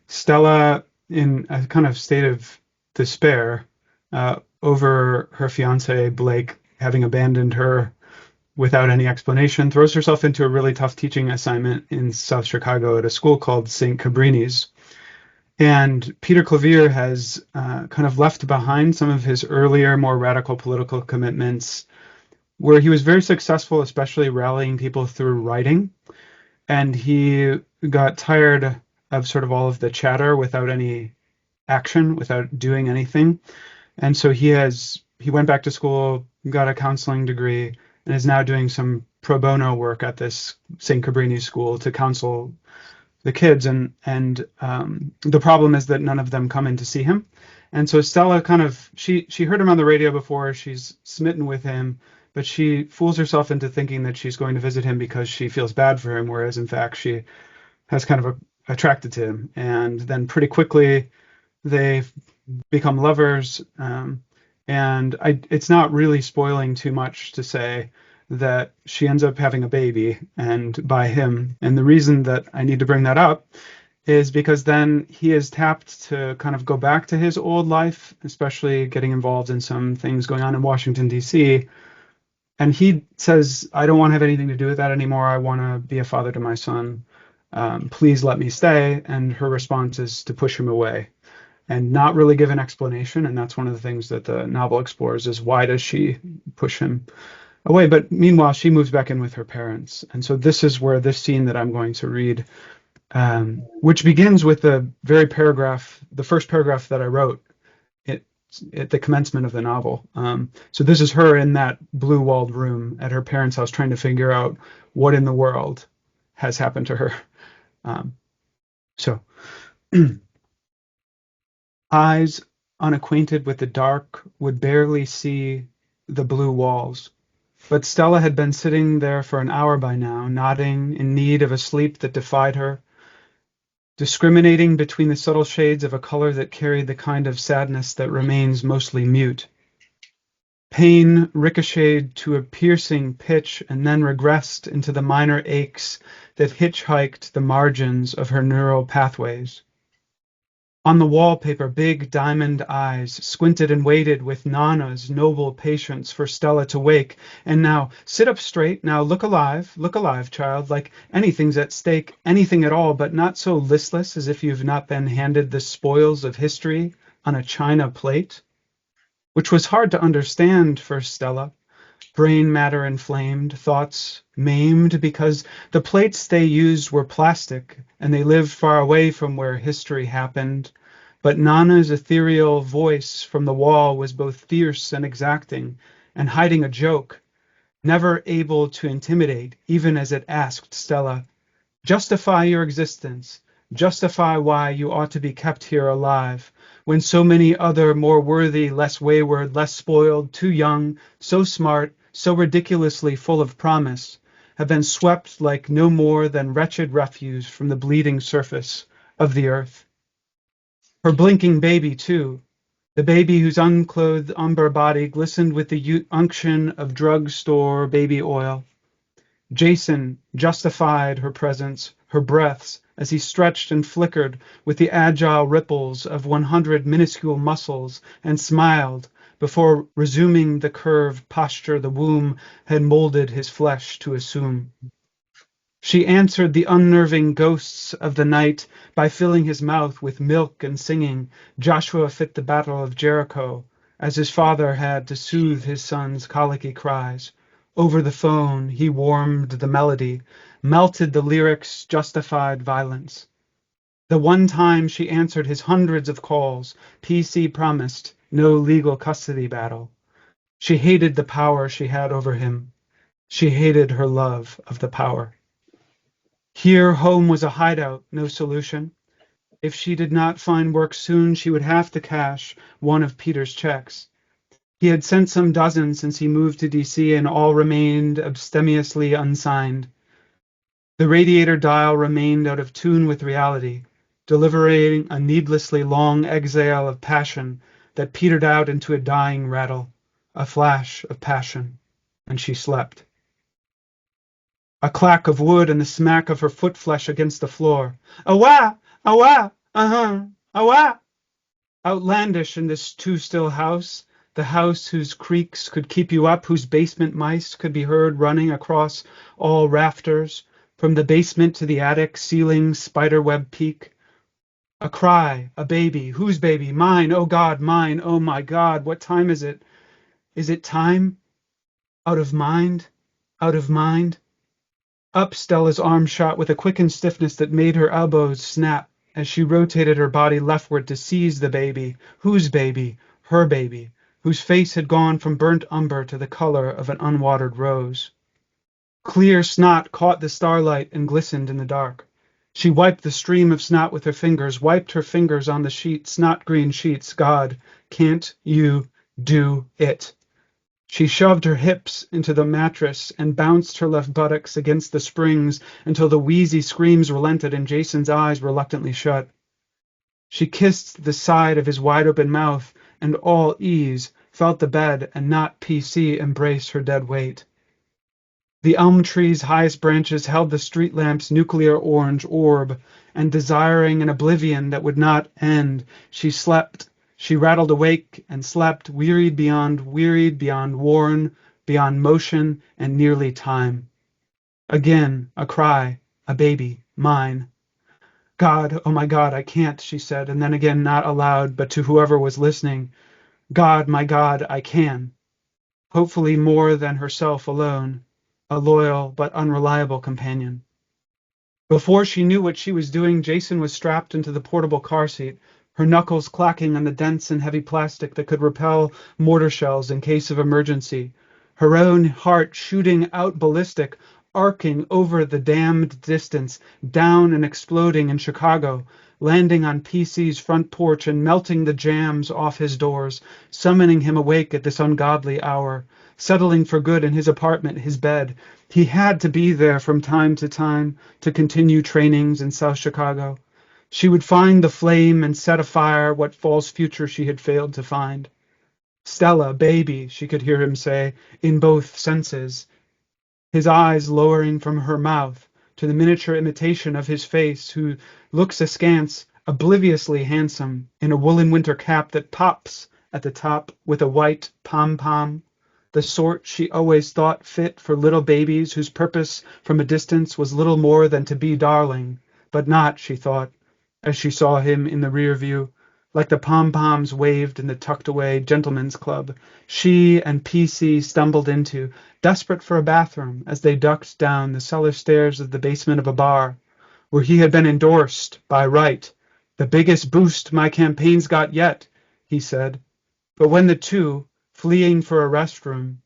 Stella, in a kind of state of despair over her fiance Blake having abandoned her without any explanation, throws herself into a really tough teaching assignment in South Chicago at a school called St. Cabrini's. And Peter Clavier has kind of left behind some of his earlier, more radical political commitments, where he was very successful, especially rallying people through writing. And he got tired of sort of all of the chatter without any action, without doing anything. And so he went back to school, got a counseling degree, and is now doing some pro bono work at this St. Cabrini school to counsel the kids. And the problem is that none of them come in to see him. And so Stella she heard him on the radio before, she's smitten with him, but she fools herself into thinking that she's going to visit him because she feels bad for him, whereas in fact she has kind of attracted to him. And then pretty quickly they become lovers. It's not really spoiling too much to say that she ends up having a baby, and by him. And the reason that I need to bring that up is because then he is tapped to kind of go back to his old life, especially getting involved in some things going on in Washington, D.C., and he says, I don't want to have anything to do with that anymore. I want to be a father to my son. Please let me stay. And her response is to push him away and not really give an explanation. And that's one of the things that the novel explores is why does she push him away? But meanwhile, she moves back in with her parents. And so this is where this scene that I'm going to read, which begins with the first paragraph that I wrote. at the commencement of the novel. So this is her in that blue-walled room at her parents' house trying to figure out what in the world has happened to her. So eyes unacquainted with the dark would barely see the blue walls. But Stella had been sitting there for an hour by now, nodding, in need of a sleep that defied her, discriminating between the subtle shades of a color that carried the kind of sadness that remains mostly mute. Pain ricocheted to a piercing pitch and then regressed into the minor aches that hitchhiked the margins of her neural pathways. On the wallpaper, big diamond eyes squinted and waited with Nana's noble patience for Stella to wake. And now, sit up straight. Now, look alive, child, like anything's at stake, anything at all, but not so listless as if you've not been handed the spoils of history on a china plate. Which was hard to understand for Stella. Brain matter inflamed, thoughts maimed, because the plates they used were plastic, and they lived far away from where history happened. But Nana's ethereal voice from the wall was both fierce and exacting, and hiding a joke, never able to intimidate, even as it asked Stella, "Justify your existence. Justify why you ought to be kept here alive, when so many other more worthy, less wayward, less spoiled, too young, so smart, so ridiculously full of promise, have been swept like no more than wretched refuse from the bleeding surface of the earth." Her blinking baby, too, the baby whose unclothed umber body glistened with the unction of drug-store baby oil. Jason justified her presence, her breaths, as he stretched and flickered with the agile ripples of 100 minuscule muscles and smiled before resuming the curved posture the womb had molded his flesh to assume. She answered the unnerving ghosts of the night by filling his mouth with milk and singing Joshua fit the battle of Jericho, as his father had to soothe his son's colicky cries. Over the phone, he warmed the melody, melted the lyrics, justified violence. The one time she answered his hundreds of calls, PC promised no legal custody battle. She hated the power she had over him. She hated her love of the power. Here, home was a hideout, no solution. If she did not find work soon, she would have to cash one of Peter's checks. He had sent some dozen since he moved to D.C., and all remained abstemiously unsigned. The radiator dial remained out of tune with reality, delivering a needlessly long exhale of passion that petered out into a dying rattle, a flash of passion, and she slept. A clack of wood and the smack of her foot flesh against the floor. "Awa! Awa! Awa!" Outlandish in this too-still house, the house whose creaks could keep you up, whose basement mice could be heard running across all rafters, from the basement to the attic, ceiling, spiderweb peak. A cry, a baby. Whose baby? Mine, oh God, mine, oh my God, what time is it? Is it time? Out of mind? Out of mind? Up Stella's arm shot with a quickened stiffness that made her elbows snap as she rotated her body leftward to seize the baby. Whose baby? Her baby, whose face had gone from burnt umber to the color of an unwatered rose. Clear snot caught the starlight and glistened in the dark. She wiped the stream of snot with her fingers, wiped her fingers on the sheet, snot-green sheets. God, can't you do it? She shoved her hips into the mattress and bounced her left buttocks against the springs until the wheezy screams relented and Jason's eyes reluctantly shut. She kissed the side of his wide-open mouth and all ease felt the bed and not PC embrace her dead weight. The elm tree's highest branches held the street lamp's nuclear orange orb, and desiring an oblivion that would not end, she slept. She rattled awake and slept, wearied, beyond worn, beyond motion, and nearly time. Again, a cry, a baby, mine. God, oh my God, I can't, she said, and then again, not aloud, but to whoever was listening. God, my God, I can. Hopefully more than herself alone, a loyal but unreliable companion. Before she knew what she was doing, Jason was strapped into the portable car seat, her knuckles clacking on the dense and heavy plastic that could repel mortar shells in case of emergency, her own heart shooting out ballistic, arcing over the damned distance, down and exploding in Chicago, landing on PC's front porch and melting the jambs off his doors, summoning him awake at this ungodly hour, settling for good in his apartment, his bed. He had to be there from time to time to continue trainings in South Chicago. She would find the flame and set afire what false future she had failed to find. Stella, baby, she could hear him say, in both senses, his eyes lowering from her mouth to the miniature imitation of his face, who looks askance, obliviously handsome, in a woolen winter cap that pops at the top with a white pom-pom, the sort she always thought fit for little babies whose purpose from a distance was little more than to be darling, but not, she thought, as she saw him in the rear view, like the pom-poms waved in the tucked-away gentlemen's club, she and PC stumbled into, desperate for a bathroom, as they ducked down the cellar stairs of the basement of a bar, where he had been endorsed by Wright. The biggest boost my campaign's got yet, he said. But when the two, fleeing for a restroom,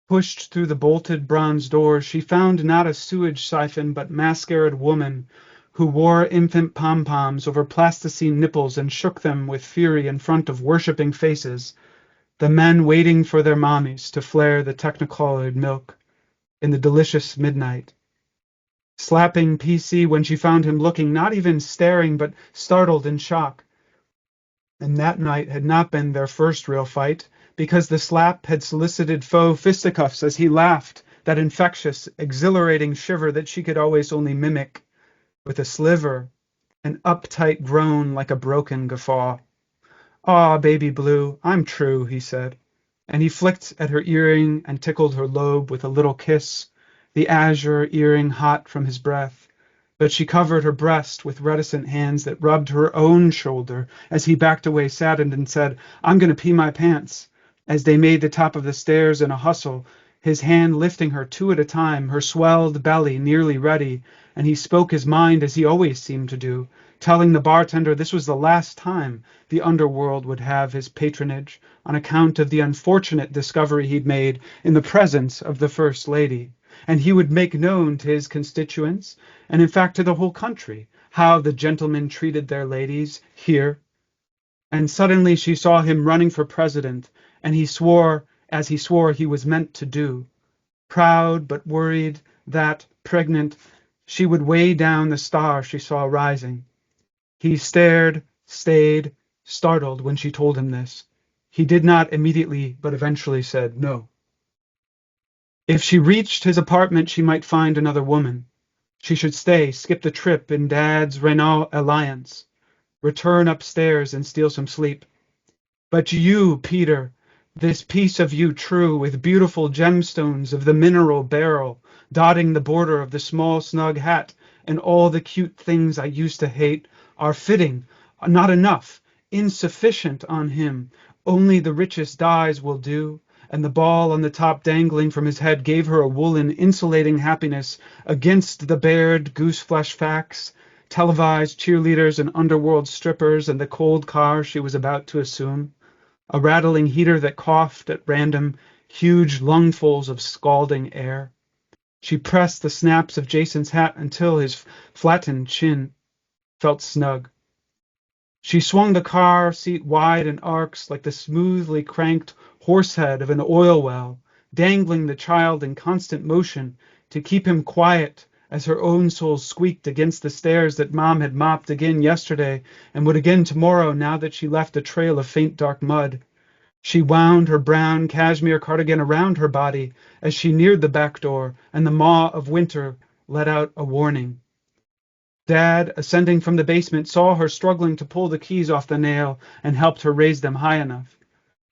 pushed through the bolted bronze doors, she found not a sewage siphon but mascaraed woman who wore infant pom-poms over plasticine nipples and shook them with fury in front of worshipping faces, the men waiting for their mommies to flare the technicolored milk in the delicious midnight. Slapping PC when she found him looking, not even staring, but startled in shock. And that night had not been their first real fight, because the slap had solicited faux fisticuffs as he laughed, that infectious, exhilarating shiver that she could always only mimic, with a sliver, an uptight groan like a broken guffaw. "Aw, baby blue, I'm true," he said, and he flicked at her earring and tickled her lobe with a little kiss, the azure earring hot from his breath. But she covered her breast with reticent hands that rubbed her own shoulder as he backed away saddened and said, "I'm going to pee my pants," as they made the top of the stairs in a hustle, his hand lifting her two at a time, her swelled belly nearly ready, and he spoke his mind as he always seemed to do, telling the bartender this was the last time the underworld would have his patronage on account of the unfortunate discovery he'd made in the presence of the First Lady, and he would make known to his constituents, and in fact to the whole country, how the gentlemen treated their ladies here. And suddenly she saw him running for president, and he swore, as he swore he was meant to do, proud but worried that, pregnant, she would weigh down the star she saw rising. He stared, stayed, startled when she told him this. He did not immediately, but eventually said no. If she reached his apartment, she might find another woman. She should stay, skip the trip in Dad's Renault Alliance, return upstairs and steal some sleep. But you, Peter, this piece of you true, with beautiful gemstones of the mineral beryl, dotting the border of the small snug hat, and all the cute things I used to hate, are fitting, not enough, insufficient on him. Only the richest dyes will do, and the ball on the top dangling from his head gave her a woolen insulating happiness against the bared goose-flesh facts, televised cheerleaders and underworld strippers, and the cold car she was about to assume. A rattling heater that coughed at random, huge lungfuls of scalding air. She pressed the snaps of Jason's hat until his flattened chin felt snug. She swung the car seat wide in arcs like the smoothly cranked horsehead of an oil well, dangling the child in constant motion to keep him quiet as her own soul squeaked against the stairs that Mom had mopped again yesterday and would again tomorrow now that she left a trail of faint dark mud. She wound her brown cashmere cardigan around her body as she neared the back door, and the maw of winter let out a warning. Dad, ascending from the basement, saw her struggling to pull the keys off the nail and helped her raise them high enough.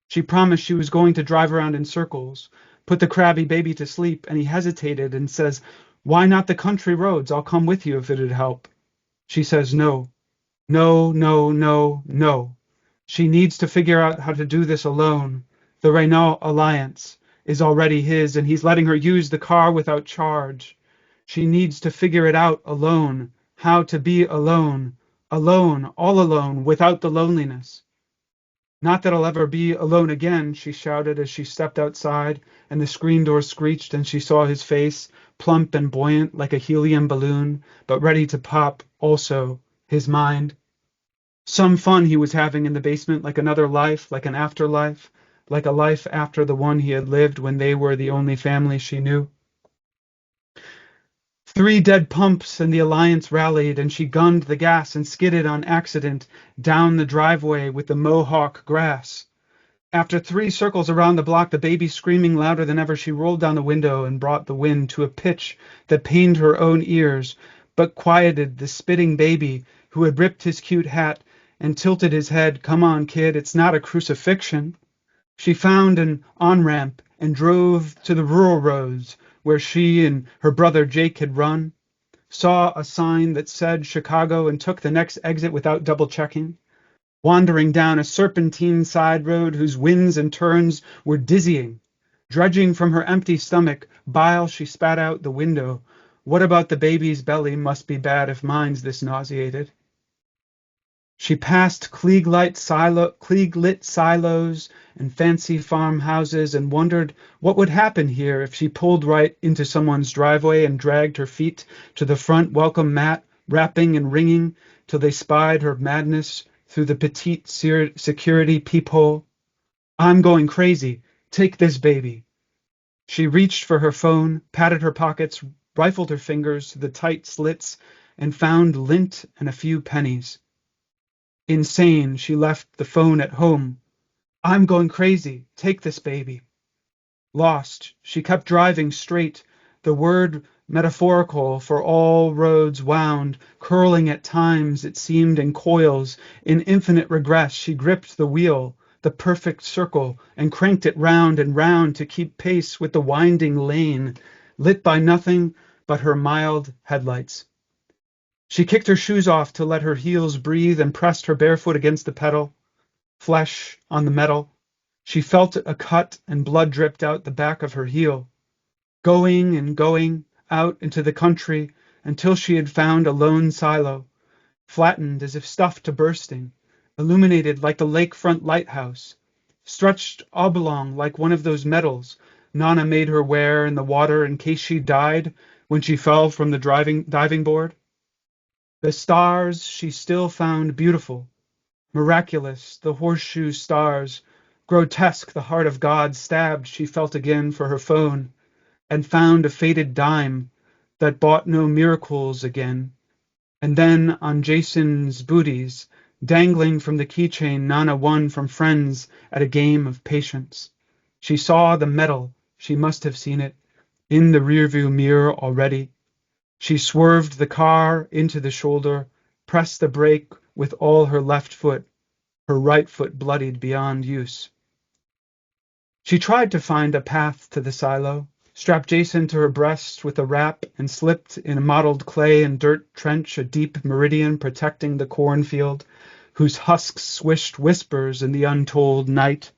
She promised she was going to drive around in circles, put the crabby baby to sleep, and he hesitated and says, "Why not the country roads? I'll come with you if it'd help." She says no. No, no, no, no. She needs to figure out how to do this alone. The Renault Alliance is already his, and he's letting her use the car without charge. She needs to figure it out alone, how to be alone, Alone, all alone, without the loneliness. Not that I'll ever be alone again, she shouted as she stepped outside, and the screen door screeched, and she saw his face, plump and buoyant like a helium balloon, but ready to pop also, his mind. Some fun he was having in the basement, like another life, like an afterlife, like a life after the one he had lived when they were the only family she knew. 3 dead pumps and the Alliance rallied, and she gunned the gas and skidded on accident down the driveway with the mohawk grass. After 3 circles around the block, the baby screaming louder than ever, she rolled down the window and brought the wind to a pitch that pained her own ears, but quieted the spitting baby who had ripped his cute hat and tilted his head. Come on, kid, it's not a crucifixion. She found an on-ramp and drove to the rural roads where she and her brother Jake had run, saw a sign that said Chicago and took the next exit without double-checking, wandering down a serpentine side road whose winds and turns were dizzying. Dredging from her empty stomach, bile she spat out the window. What about the baby's belly must be bad if mine's this nauseated. She passed Klieg-lit silos and fancy farmhouses and wondered what would happen here if she pulled right into someone's driveway and dragged her feet to the front welcome mat, rapping and ringing till they spied her madness through the petite security peephole. I'm going crazy. Take this baby. She reached for her phone, patted her pockets, rifled her fingers through the tight slits, and found lint and a few pennies. Insane, she left the phone at home. I'm going crazy. Take this baby. Lost, she kept driving straight, the word metaphorical, for all roads wound, curling at times, it seemed, in coils. In infinite regress, she gripped the wheel, the perfect circle, and cranked it round and round to keep pace with the winding lane, lit by nothing but her mild headlights. She kicked her shoes off to let her heels breathe and pressed her bare foot against the pedal, flesh on the metal. She felt a cut and blood dripped out the back of her heel. Going and going out into the country until she had found a lone silo, flattened as if stuffed to bursting, illuminated like the lakefront lighthouse, stretched oblong like one of those medals Nana made her wear in the water in case she died when she fell from the diving board. The stars she still found beautiful, miraculous, the horseshoe stars, grotesque, the heart of God stabbed she felt again for her phone, and found a faded dime that bought no miracles again. And then on Jason's booties, dangling from the keychain Nana won from friends at a game of patience. She saw the medal, she must have seen it, in the rearview mirror already. She swerved the car into the shoulder, pressed the brake with all her left foot, her right foot bloodied beyond use. She tried to find a path to the silo, strapped Jason to her breast with a wrap, and slipped in a mottled clay and dirt trench a deep meridian protecting the cornfield, whose husks swished whispers in the untold night.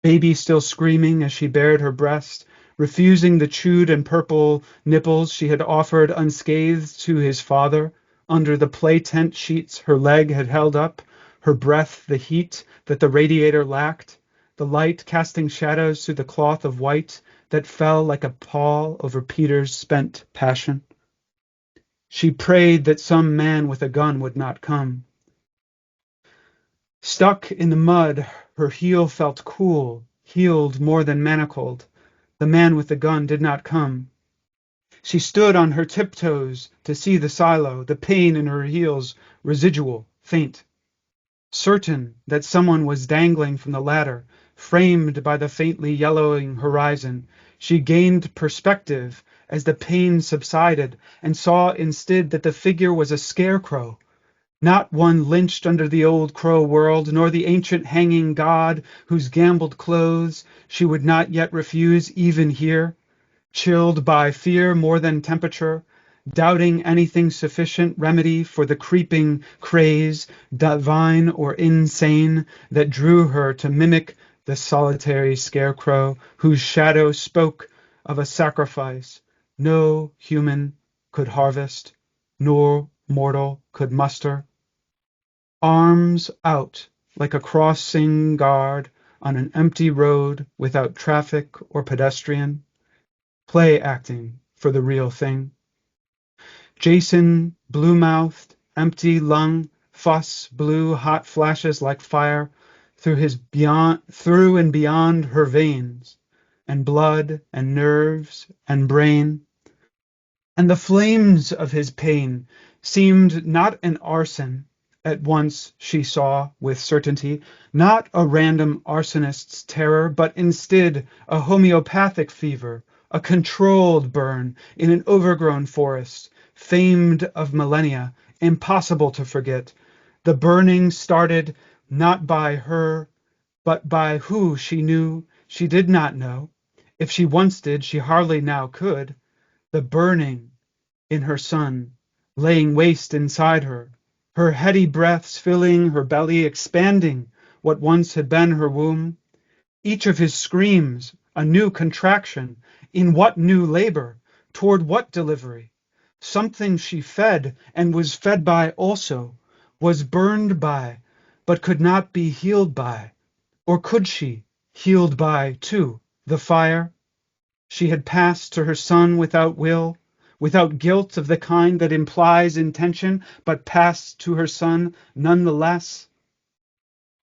Baby still screaming as she bared her breast, refusing the chewed and purple nipples she had offered unscathed to his father. Under the play tent sheets her leg had held up, her breath the heat that the radiator lacked, the light casting shadows through the cloth of white that fell like a pall over Peter's spent passion. She prayed that some man with a gun would not come. Stuck in the mud, her heel felt cool, healed more than manacled. The man with the gun did not come. She stood on her tiptoes to see the silo, the pain in her heels, residual, faint. Certain that someone was dangling from the ladder, framed by the faintly yellowing horizon, she gained perspective as the pain subsided and saw instead that the figure was a scarecrow, not one lynched under the old crow world, nor the ancient hanging god whose gambled clothes she would not yet refuse even here, chilled by fear more than temperature, doubting anything sufficient remedy for the creeping craze, divine or insane, that drew her to mimic the solitary scarecrow whose shadow spoke of a sacrifice no human could harvest, nor mortal could muster. arms out like a crossing guard on an empty road without traffic or pedestrian, play acting for the real thing. Jason, blue-mouthed, empty lung, fuss, blue, hot flashes like fire through and beyond her veins, and blood and nerves and brain. And the flames of his pain seemed not an arson, at once she saw with certainty, not a random arsonist's terror, but instead a homeopathic fever, a controlled burn in an overgrown forest, famed of millennia, impossible to forget. The burning started not by her, but by who she knew she did not know. If she once did, she hardly now could. The burning in her son, laying waste inside her, her heady breaths filling her belly, expanding what once had been her womb. Each of his screams, a new contraction. In what new labor? Toward what delivery? Something she fed and was fed by also, was burned by, but could not be healed by. Or could she, healed by, too, the fire? She had passed to her son without will, without guilt of the kind that implies intention, but passed to her son none the less,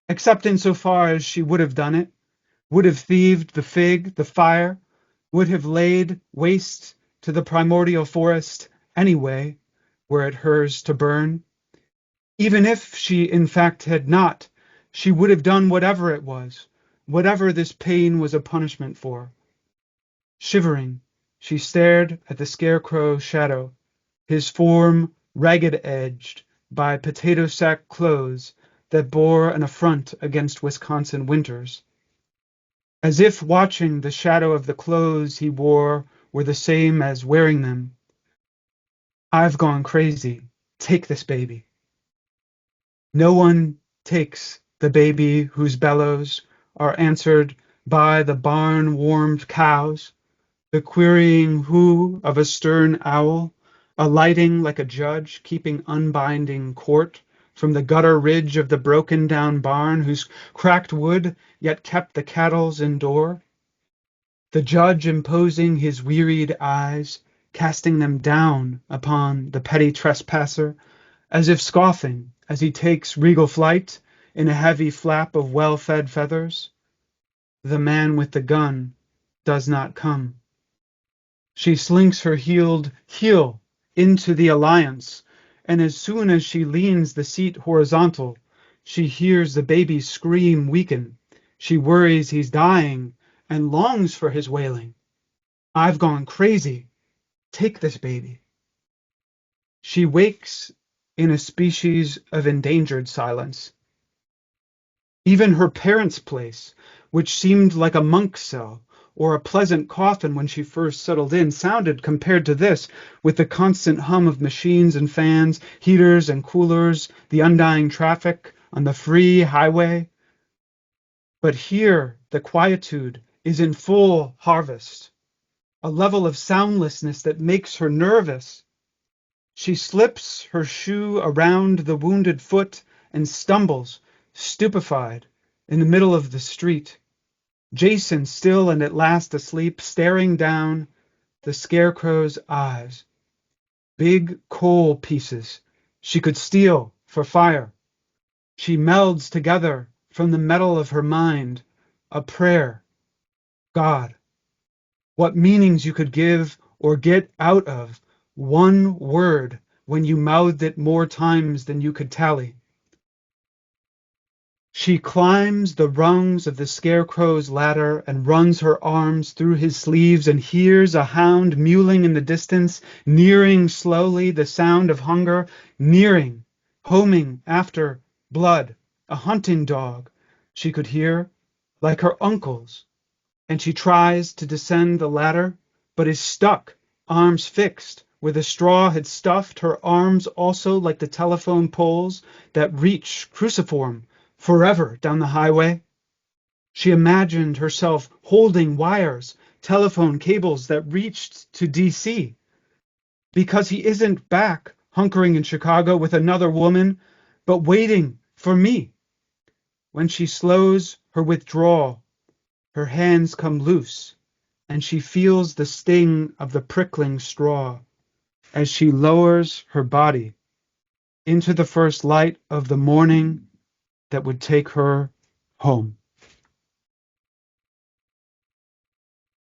except in so far as she would have done it, would have thieved the fig, the fire, would have laid waste to the primordial forest anyway, were it hers to burn. Even if she in fact had not, she would have done whatever it was, whatever this pain was a punishment for. Shivering, she stared at the scarecrow's shadow, his form ragged-edged by potato-sack clothes that bore an affront against Wisconsin winters. As if watching the shadow of the clothes he wore were the same as wearing them. I've gone crazy. Take this baby. No one takes the baby whose bellows are answered by the barn-warmed cows, the querying who of a stern owl, alighting like a judge, keeping unbinding court from the gutter ridge of the broken-down barn whose cracked wood yet kept the cattles indoor. The judge imposing his wearied eyes, casting them down upon the petty trespasser, as if scoffing as he takes regal flight in a heavy flap of well-fed feathers. The man with the gun does not come. She slinks her heeled heel into the alliance, and as soon as she leans the seat horizontal, she hears the baby's scream weaken. She worries he's dying and longs for his wailing. I've gone crazy. Take this baby. She wakes in a species of endangered silence. Even her parents' place, which seemed like a monk's cell or a pleasant coffin when she first settled in, sounded, compared to this, with the constant hum of machines and fans, heaters and coolers, the undying traffic on the free highway. But here the quietude is in full harvest, a level of soundlessness that makes her nervous. She slips her shoe around the wounded foot and stumbles, stupefied, in the middle of the street. Jason, still and at last asleep, staring down the scarecrow's eyes. Big coal pieces she could steal for fire. She melds together from the metal of her mind a prayer. God, what meanings you could give or get out of one word when you mouthed it more times than you could tally. She climbs the rungs of the scarecrow's ladder and runs her arms through his sleeves and hears a hound mewling in the distance, nearing slowly, the sound of hunger, nearing, homing after blood, a hunting dog she could hear, like her uncle's. And she tries to descend the ladder, but is stuck, arms fixed, where the straw had stuffed her arms also like the telephone poles that reach cruciform forever down the highway. She imagined herself holding wires, telephone cables that reached to D.C. because he isn't back hunkering in Chicago with another woman, but waiting for me. When she slows her withdrawal, her hands come loose, and she feels the sting of the prickling straw as she lowers her body into the first light of the morning that would take her home.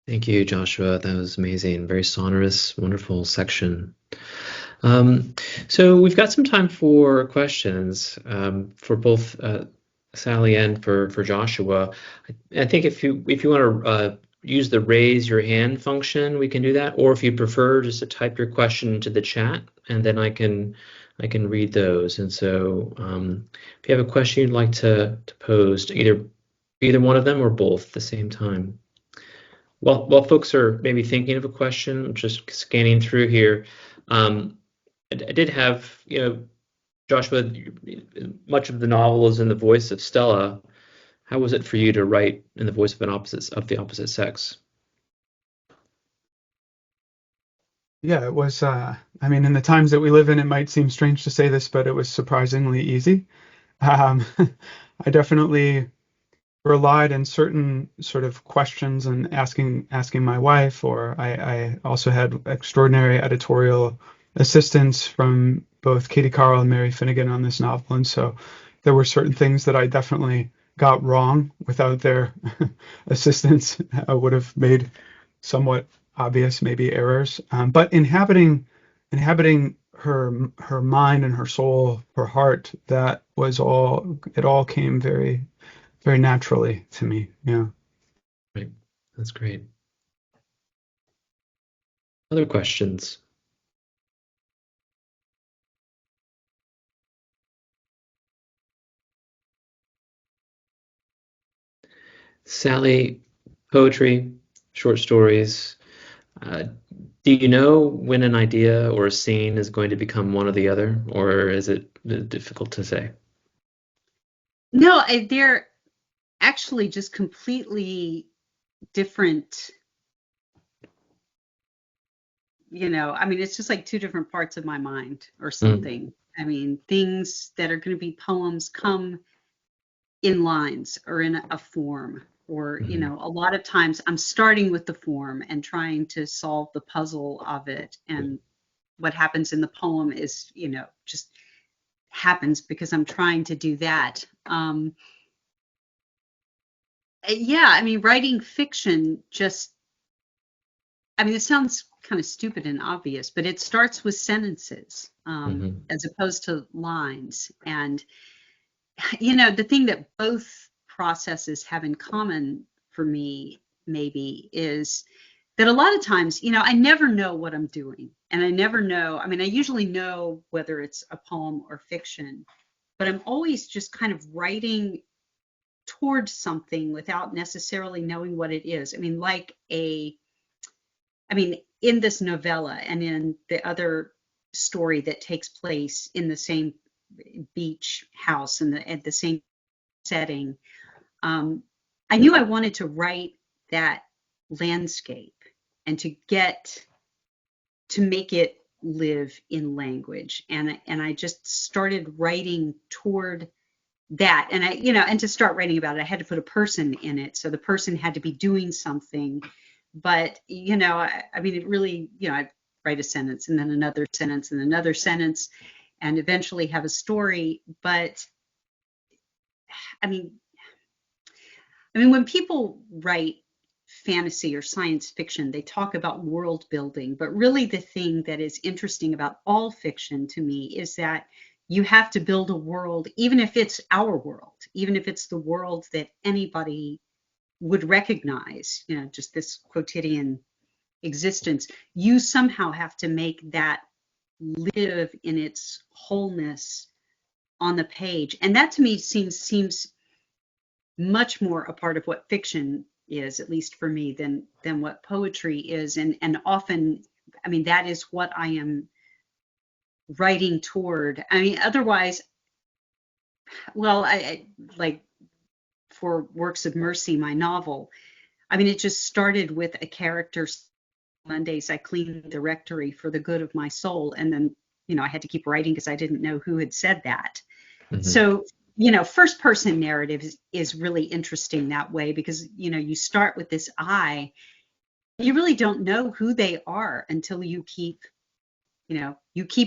Thank you, Joshua. That was amazing. Very sonorous, wonderful section. So we've got some time for questions for both Sally and for Joshua. I think if you want to use the raise your hand function, we can do that. Or if you prefer, just to type your question into the chat, and then I can read those. And so if you have a question you'd like to pose to either one of them or both at the same time. While folks are maybe thinking of a question, I'm just scanning through here. I did have, Joshua, much of the novel is in the voice of Stella. How was it for you to write in the voice of the opposite sex? Yeah, it was, in the times that we live in, it might seem strange to say this, but it was surprisingly easy. Um, I definitely relied in certain sort of questions and asking my wife, or I also had extraordinary editorial assistance from both Katie Carl and Mary Finnegan on this novel, and so there were certain things that I definitely got wrong. Without their assistance, I would have made somewhat obvious maybe errors. But inhabiting her mind and her soul, her heart, that was all. It all came very very naturally to me. Yeah. Right. That's great. Other questions? Sally, poetry, short stories. Do you know when an idea or a scene is going to become one or the other, or is it difficult to say? No, they're actually just completely different. It's just like two different parts of my mind or something. Things that are going to be poems come in lines or in a form, or a lot of times I'm starting with the form and trying to solve the puzzle of it, and what happens in the poem is just happens because I'm trying to do that. Writing fiction just, it sounds kind of stupid and obvious, but it starts with sentences as opposed to lines. And the thing that both processes have in common for me maybe is that a lot of times, I never know what I'm doing. And I never know, I usually know whether it's a poem or fiction, but I'm always just kind of writing towards something without necessarily knowing what it is. In this novella and in the other story that takes place in the same beach house and at the same setting, I knew I wanted to write that landscape and to make it live in language. And I just started writing toward that. And and to start writing about it, I had to put a person in it. So the person had to be doing something. But, it really, I write a sentence and then another sentence and another sentence and eventually have a story. But when people write fantasy or science fiction, they talk about world building, but really the thing that is interesting about all fiction to me is that you have to build a world, even if it's our world, even if it's the world that anybody would recognize, just this quotidian existence, you somehow have to make that live in its wholeness on the page. And that to me seems much more a part of what fiction is, at least for me, than what poetry is. And often, that is what I am writing toward. Otherwise, well, I like for Works of Mercy, my novel, it just started with a character. Mondays I cleaned the rectory for the good of my soul, and then I had to keep writing because I didn't know who had said that. So first person narrative is really interesting that way, because, you start with this I, you really don't know who they are until you keep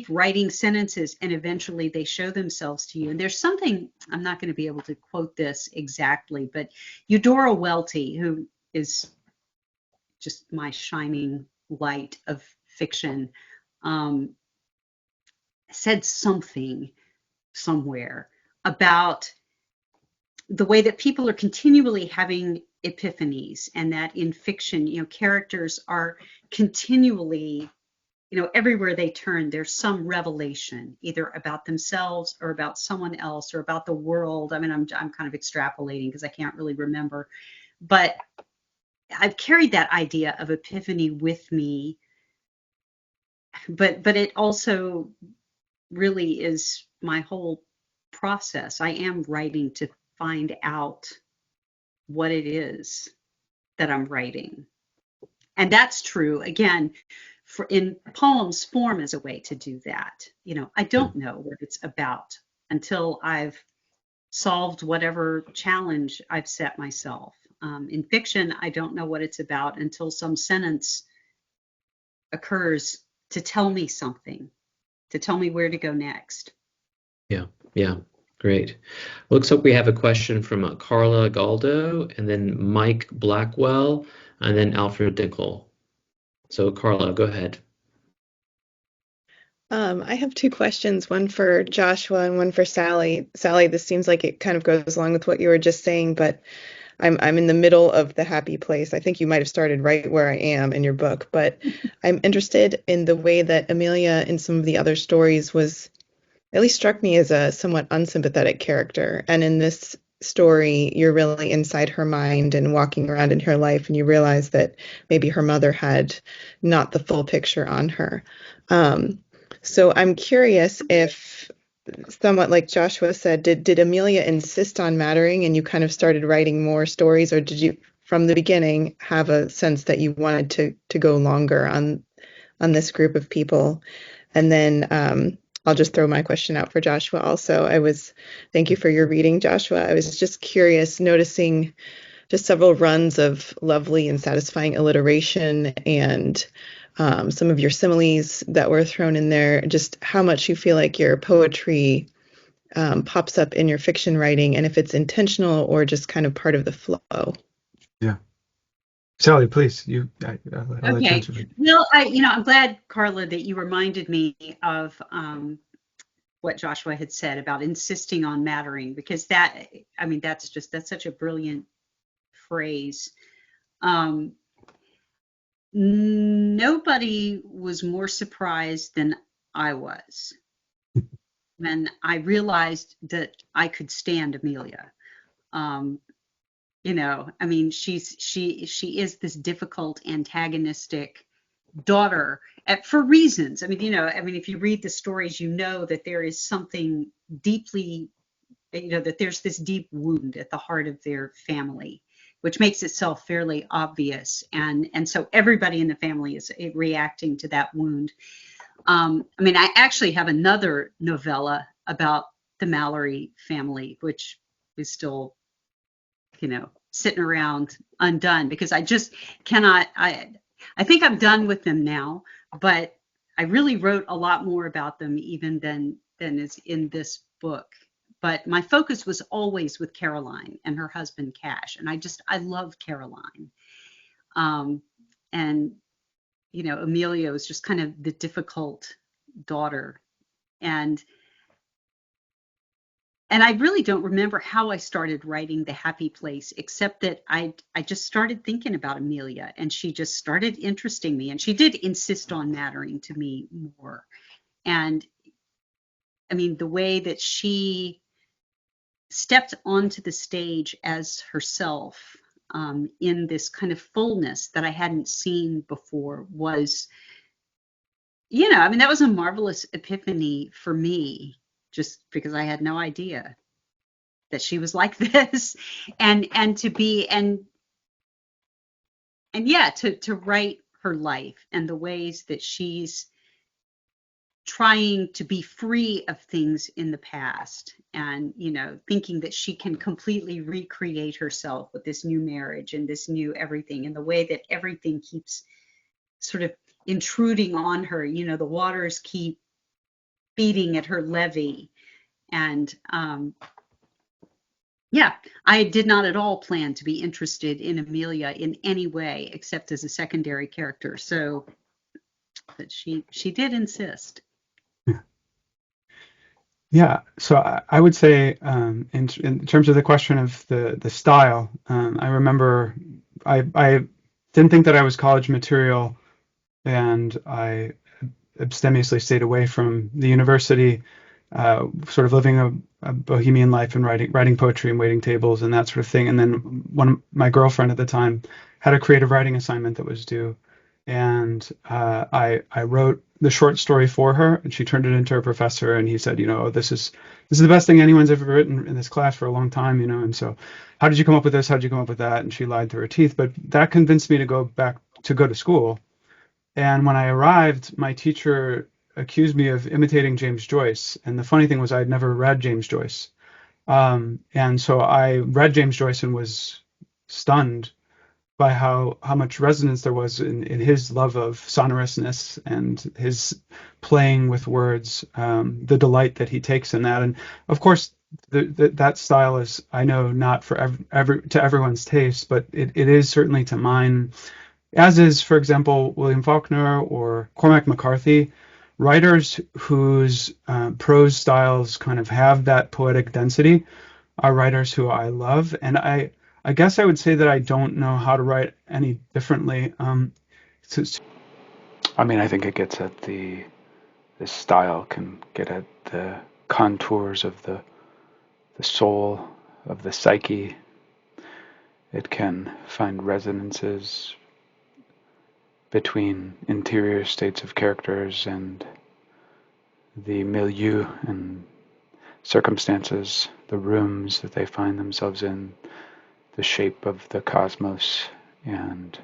writing sentences, and eventually they show themselves to you. And there's something, I'm not going to be able to quote this exactly, but Eudora Welty, who is just my shining light of fiction, said something somewhere about the way that people are continually having epiphanies, and that in fiction, characters are continually, everywhere they turn, there's some revelation, either about themselves or about someone else or about the world. I mean, I'm kind of extrapolating because I can't really remember, but I've carried that idea of epiphany with me. But it also really is my whole process. I am writing to find out what it is that I'm writing. And that's true, again, in poems form as a way to do that. I don't know what it's about until I've solved whatever challenge I've set myself. In fiction, I don't know what it's about until some sentence occurs to tell me something, to tell me where to go next. Yeah, great. Looks like we have a question from Carla Galdo, and then Mike Blackwell, and then Alfred Dickel. So Carla, go ahead. I have two questions, one for Joshua and one for Sally. Sally, this seems like it kind of goes along with what you were just saying, but I'm in the middle of the happy place. I think you might have started right where I am in your book, but I'm interested in the way that Amelia in some of the other stories was, at least struck me as a somewhat unsympathetic character. And in this story, you're really inside her mind and walking around in her life, and you realize that maybe her mother had not the full picture on her. So I'm curious if, somewhat like Joshua said, did Amelia insist on mattering and you kind of started writing more stories, or did you, from the beginning, have a sense that you wanted to go longer on this group of people? And then I'll just throw my question out for Joshua also. Thank you for your reading, Joshua. I was just curious, noticing just several runs of lovely and satisfying alliteration and some of your similes that were thrown in there, just how much you feel like your poetry pops up in your fiction writing, and if it's intentional or just kind of part of the flow. Yeah. Sally, please, I'll let you Okay. answer. Well, I'm glad, Carla, that you reminded me of what Joshua had said about insisting on mattering, because that's such a brilliant phrase. Nobody was more surprised than I was when I realized that I could stand Amelia. She is this difficult, antagonistic daughter for reasons. If you read the stories, that there is something deeply, that there's this deep wound at the heart of their family, which makes itself fairly obvious. And so everybody in the family is reacting to that wound. I actually have another novella about the Mallory family, which is still, sitting around undone, because I just cannot, I think I'm done with them now, but I really wrote a lot more about them even than is in this book. But my focus was always with Caroline and her husband Cash, and I love Caroline. And Amelia was just kind of the difficult daughter, and I really don't remember how I started writing The Happy Place, except that I just started thinking about Amelia, and she just started interesting me, and she did insist on mattering to me more. And the way that she stepped onto the stage as herself, in this kind of fullness that I hadn't seen before, was, that was a marvelous epiphany for me, just because I had no idea that she was like this, and to write her life and the ways that she's trying to be free of things in the past, and thinking that she can completely recreate herself with this new marriage and this new everything, and the way that everything keeps sort of intruding on her. The waters keep beating at her levee. And yeah, I did not at all plan to be interested in Amelia in any way except as a secondary character. So, but she did insist. Yeah, so I would say in terms of the question of the style, I remember I didn't think that I was college material, and I abstemiously stayed away from the university, sort of living a bohemian life and writing poetry and waiting tables and that sort of thing. And then my girlfriend at the time had a creative writing assignment that was due, and I wrote the short story for her, and she turned it into her professor, and he said, oh, this is the best thing anyone's ever written in this class for a long time, and so how did you come up with this? How did you come up with that? And she lied through her teeth, but that convinced me to go to school. And when I arrived, my teacher accused me of imitating James Joyce. And the funny thing was, I had never read James Joyce. And so I read James Joyce and was stunned by how much resonance there was in his love of sonorousness and his playing with words, the delight that he takes in that. And of course, that style is, I know, not for to everyone's taste, but it is certainly to mine, as is, for example, William Faulkner or Cormac McCarthy, writers whose prose styles kind of have that poetic density are writers who I love. And I guess I would say that I don't know how to write any differently. I mean, I think it gets at the style can get at the contours of the soul, of the psyche. It can find resonances between interior states of characters and the milieu and circumstances, the rooms that they find themselves in, the shape of the cosmos, and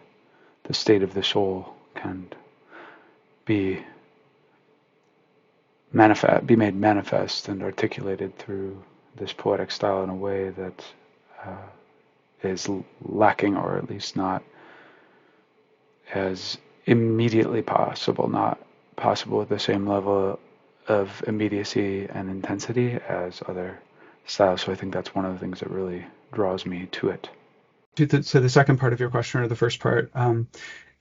the state of the soul can be made manifest and articulated through this poetic style in a way that is lacking, or at least not as immediately possible, not possible at the same level of immediacy and intensity as other styles. So I think that's one of the things that really draws me to it. So the second part of your question, or the first part,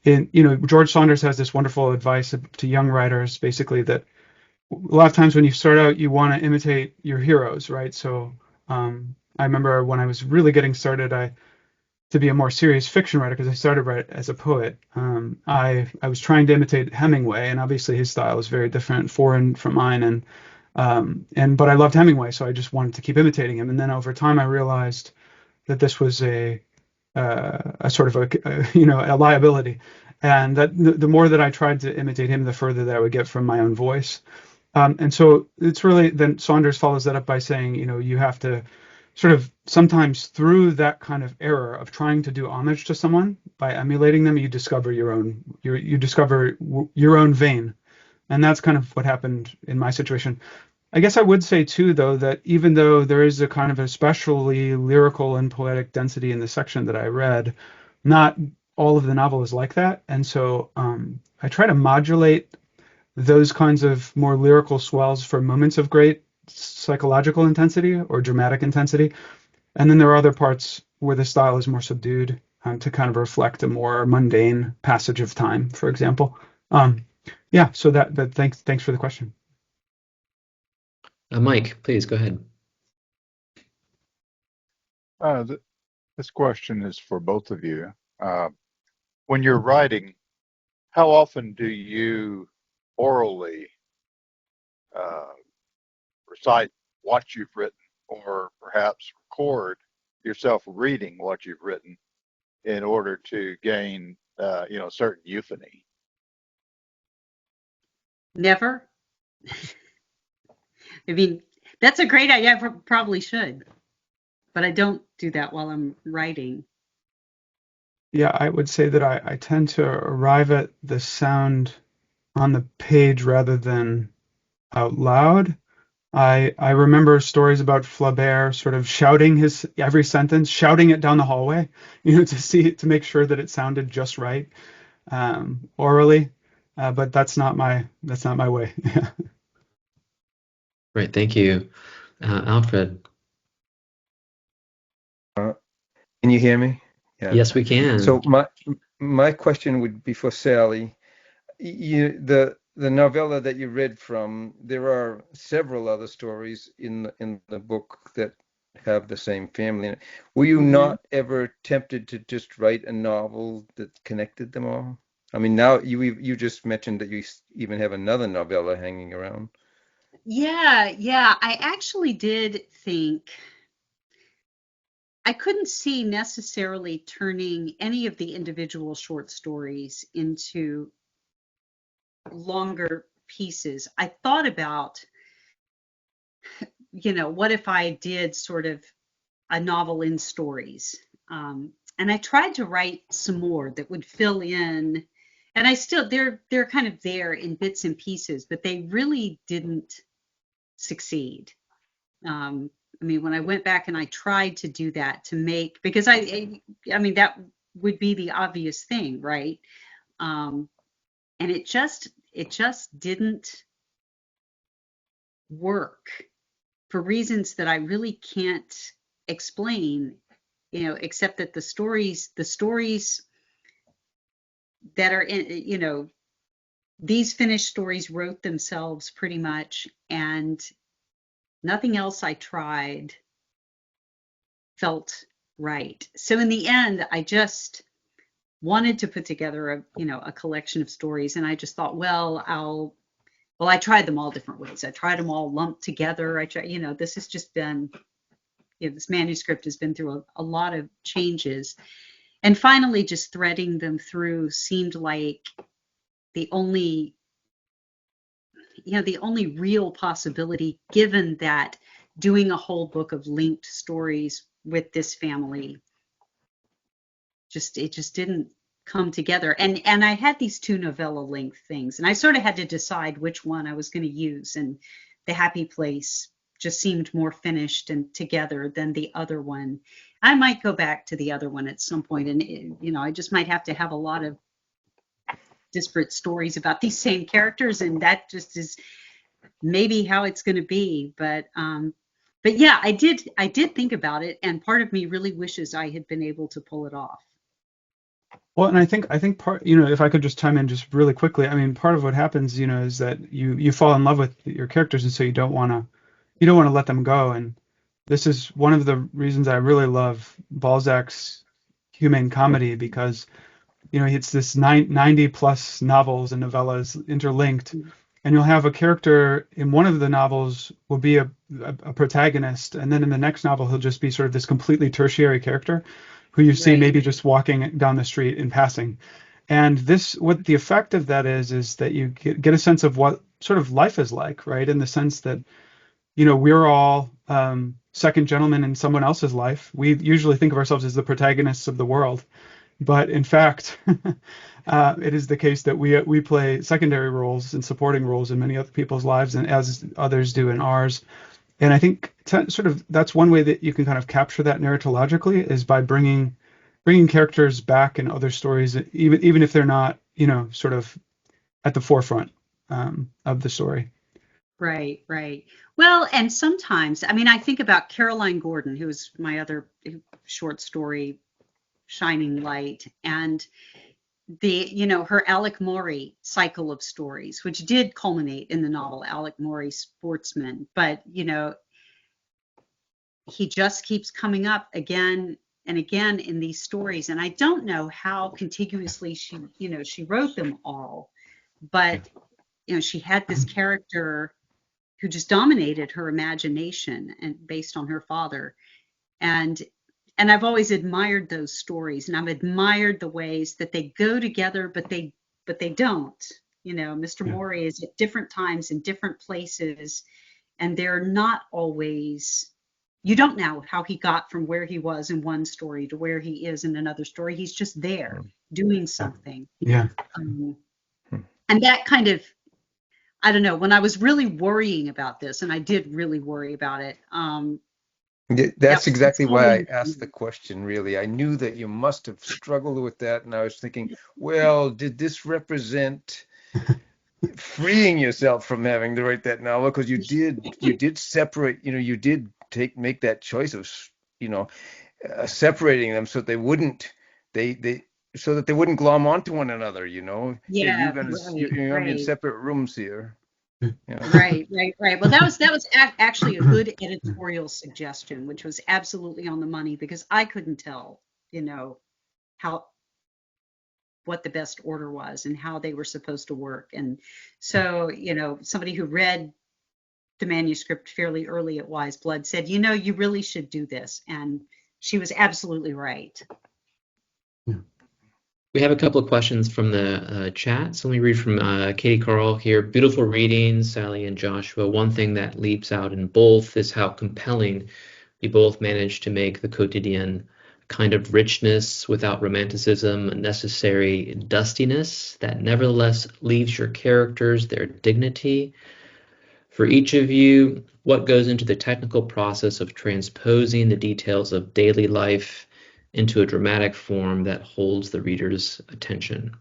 George Saunders has this wonderful advice to young writers, basically, that a lot of times when you start out, you want to imitate your heroes, right? So I remember when I was really getting started, to be a more serious fiction writer, because I started right as a poet, I was trying to imitate Hemingway, and obviously his style is very different, foreign from mine, but I loved Hemingway, so I just wanted to keep imitating him. And then over time, I realized that this was a sort of a liability, and that the more that I tried to imitate him, the further that I would get from my own voice. And so it's really, then Saunders follows that up by saying, you have to sort of sometimes, through that kind of error of trying to do homage to someone by emulating them, you discover your own vein. And that's kind of what happened in my situation. I guess I would say too, though, that even though there is a kind of especially lyrical and poetic density in the section that I read, not all of the novel is like that. And so I try to modulate those kinds of more lyrical swells for moments of great psychological intensity or dramatic intensity. And then there are other parts where the style is more subdued, to kind of reflect a more mundane passage of time, for example. So but thanks for the question. Mike, please go ahead. This question is for both of you. When you're writing, how often do you orally recite what you've written, or perhaps record yourself reading what you've written in order to gain, certain euphony? Never. I mean, that's a great idea. I probably should, but I don't do that while I'm writing. Yeah, I would say that I tend to arrive at the sound on the page rather than out loud. I remember stories about Flaubert sort of shouting his every sentence, shouting it down the hallway, to make sure that it sounded just right, orally. But that's not my way. Great, thank you. Alfred. Can you hear me? Yeah. Yes, we can. So my question would be for Sally. The novella that you read from, there are several other stories in the book that have the same family in it. Were you not ever tempted to just write a novel that connected them all? I mean, now you just mentioned that you even have another novella hanging around. Yeah. I actually did think I couldn't see necessarily turning any of the individual short stories into longer pieces. I thought about, what if I did sort of a novel in stories? And I tried to write some more that would fill in, and I still they're kind of there in bits and pieces, but they really didn't succeed. I mean, when I went back and I tried to do that to make, because I mean, that would be the obvious thing, right? Um, and it just didn't work for reasons that I really can't explain, except that the stories that are in, these finished stories wrote themselves pretty much, and nothing else I tried felt right. So in the end, I just wanted to put together a collection of stories, and I just thought, I tried them all different ways. I tried them all lumped together. This has just been, this manuscript has been through a lot of changes, and finally just threading them through seemed like the only the only real possibility, given that doing a whole book of linked stories with this family just didn't come together. And I had these two novella length things, and I sort of had to decide which one I was going to use. And The Happy Place just seemed more finished and together than the other one. I might go back to the other one at some point, and I just might have to have a lot of disparate stories about these same characters, and that just is maybe how it's going to be. But yeah, I did think about it, and part of me really wishes I had been able to pull it off. Well, and I think part, if I could just chime in just really quickly, I mean, part of what happens, is that you fall in love with your characters, and so you don't want to let them go. And this is one of the reasons I really love Balzac's humane comedy, because it's this 90 plus novels and novellas interlinked, and you'll have a character in one of the novels will be a protagonist, and then in the next novel he'll just be sort of this completely tertiary character who you see Right. maybe just walking down the street in passing. And what the effect of that is that you get a sense of what sort of life is like, right? In the sense that we're all second gentlemen in someone else's life. We usually think of ourselves as the protagonists of the world, but in fact, it is the case that we play secondary roles and supporting roles in many other people's lives, and as others do in ours. And I think sort of that's one way that you can kind of capture that narratologically, is by bringing characters back in other stories, even if they're not sort of at the forefront of the story. Right. Well, and sometimes, I mean, I think about Caroline Gordon, who was my other short story, Shining Light, and her Alec Maury cycle of stories, which did culminate in the novel Alec Maury Sportsman. But, he just keeps coming up again and again in these stories. And I don't know how contiguously she wrote them all, but, she had this character who just dominated her imagination, and based on her father. And I've always admired those stories, and I've admired the ways that they go together, but they don't. Mr. Yeah. Morey is at different times in different places, and they're not always. You don't know how he got from where he was in one story to where he is in another story. He's just there doing something. Yeah. Um, and that kind of I don't know, when I was really worrying about this, and I did really worry about it, that That's was exactly why I consoling to asked the me. question, really. I knew that you must have struggled with that, and I was thinking, well, did this represent freeing yourself from having to write that novel? Because you did separate, you did make that choice of, you know, separating them so that they so that they wouldn't glom onto one another, Hey, Yeah, you're right, gonna be in right. separate rooms here. Yeah. Right, right, right. Well, that was actually a good editorial suggestion, which was absolutely on the money because I couldn't tell, you know, how what the best order was and how they were supposed to work. And so, somebody who read the manuscript fairly early at Wise Blood said, you really should do this. And she was absolutely right. We have a couple of questions from the chat. So let me read from Katie Carl here. Beautiful reading, Sally and Joshua. One thing that leaps out in both is how compelling you both managed to make the quotidian kind of richness without romanticism, a necessary dustiness that nevertheless leaves your characters their dignity. For each of you, what goes into the technical process of transposing the details of daily life into a dramatic form that holds the reader's attention?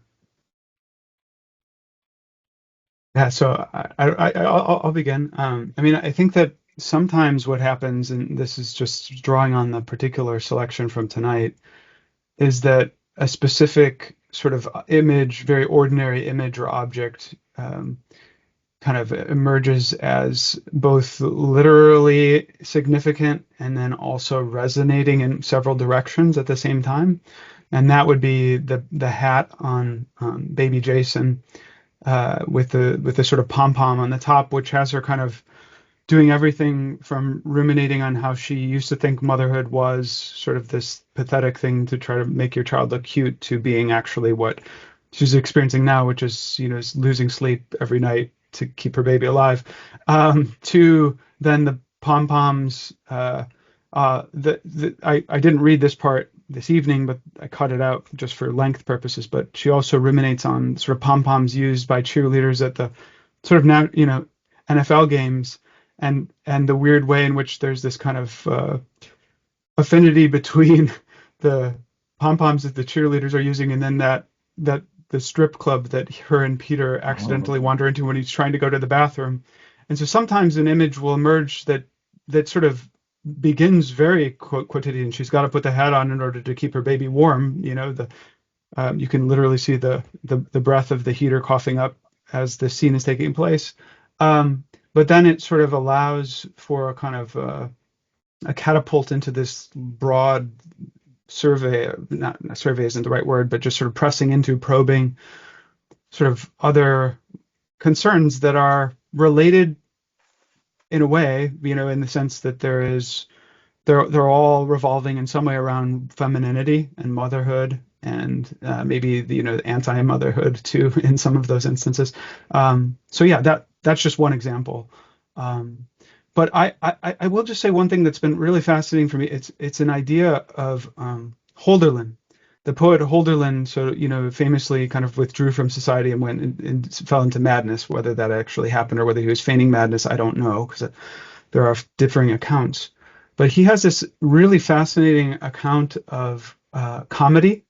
Yeah, so I'll begin. I mean, I think that sometimes what happens, and this is just drawing on the particular selection from tonight, is that a specific sort of image, very ordinary image or object, kind of emerges as both literally significant and then also resonating in several directions at the same time. And that would be the hat on baby Jason, with the sort of pom pom on the top, which has her kind of doing everything from ruminating on how she used to think motherhood was sort of this pathetic thing to try to make your child look cute, to being actually what she's experiencing now, which is, is losing sleep every night to keep her baby alive, to then the pom poms. I didn't read this part this evening, but I cut it out just for length purposes. But she also ruminates on sort of pom poms used by cheerleaders at the sort of now, NFL games, and the weird way in which there's this kind of affinity between the pom poms that the cheerleaders are using, and then that the strip club that her and Peter accidentally wander into when he's trying to go to the bathroom. And so sometimes an image will emerge that sort of begins very quotidian. She's got to put the hat on in order to keep her baby warm. You can literally see the breath of the heater coughing up as the scene is taking place. But then it sort of allows for a kind of a catapult into this broad survey. Not survey isn't the right word, but just sort of pressing into, probing sort of other concerns that are related in a way, in the sense that they're all revolving in some way around femininity and motherhood, and maybe anti-motherhood too in some of those instances. So yeah, that's just one example. But I will just say one thing that's been really fascinating for me. It's an idea of Holderlin, the poet Holderlin. So famously kind of withdrew from society and went and fell into madness. Whether that actually happened or whether he was feigning madness, I don't know, because there are differing accounts. But he has this really fascinating account of comedy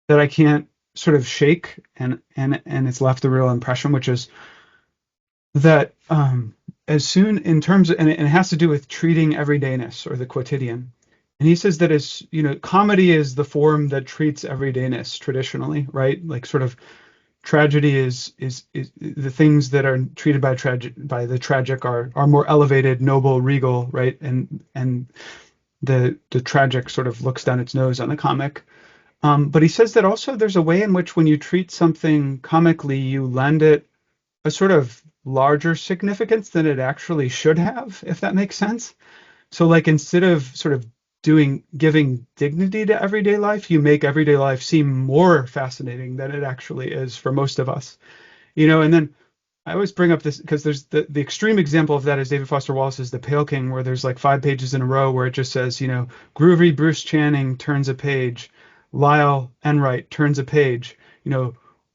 that I can't sort of shake, and it's left a real impression, which is that as soon in terms of, and it has to do with treating everydayness or the quotidian. And he says that comedy is the form that treats everydayness traditionally, right? Like sort of tragedy is the things that are treated by the tragic are more elevated, noble, regal, right? And the tragic sort of looks down its nose on the comic. But he says that also there's a way in which when you treat something comically, you lend it a sort of larger significance than it actually should have, if that makes sense. So like instead of sort of giving dignity to everyday life, you make everyday life seem more fascinating than it actually is for most of us. And then I always bring up this because there's the extreme example of that is David Foster Wallace's The Pale King, where there's like 5 pages in a row where it just says, groovy Bruce Channing turns a page, Lyle Enright turns a page,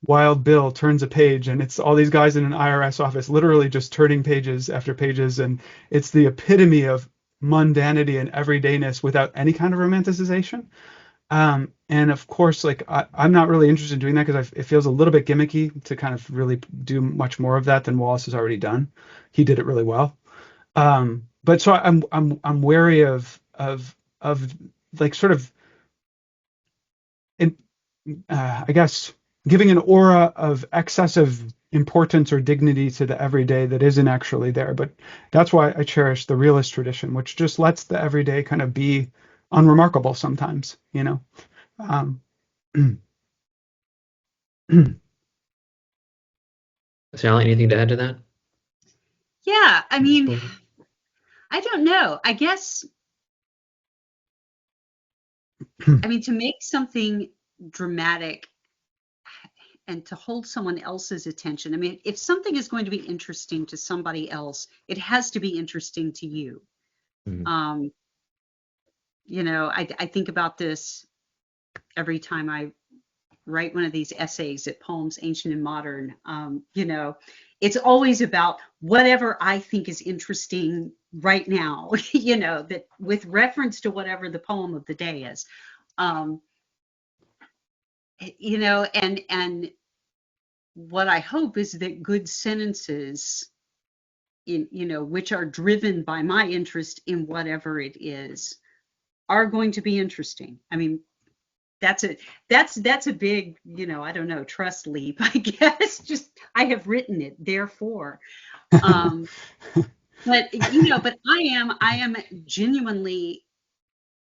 Wild Bill turns a page, and it's all these guys in an IRS office literally just turning pages after pages, and it's the epitome of mundanity and everydayness without any kind of romanticization. And of course, like I'm not really interested in doing that because it feels a little bit gimmicky to kind of really do much more of that than Wallace has already done. He did it really well. But so I'm wary of like sort of in, I guess giving an aura of excessive importance or dignity to the everyday that isn't actually there. But that's why I cherish the realist tradition, which just lets the everyday kind of be unremarkable sometimes, you know. Um, Sally, anything to add to that? Yeah, I mean, I don't know. I guess, I mean, to make something dramatic and to hold someone else's attention. I mean, if something is going to be interesting to somebody else, it has to be interesting to you. Mhm. You know, I think about this every time I write one of these essays at Poems, Ancient and Modern. You know, it's always about whatever I think is interesting right now, you know, that with reference to whatever the poem of the day is. You know, and what I hope is that good sentences in, you know, which are driven by my interest in whatever it is, are going to be interesting. I mean, that's a big, you know, I don't know, trust leap, I guess. Just I have written it, therefore. Um, but you know, but I am genuinely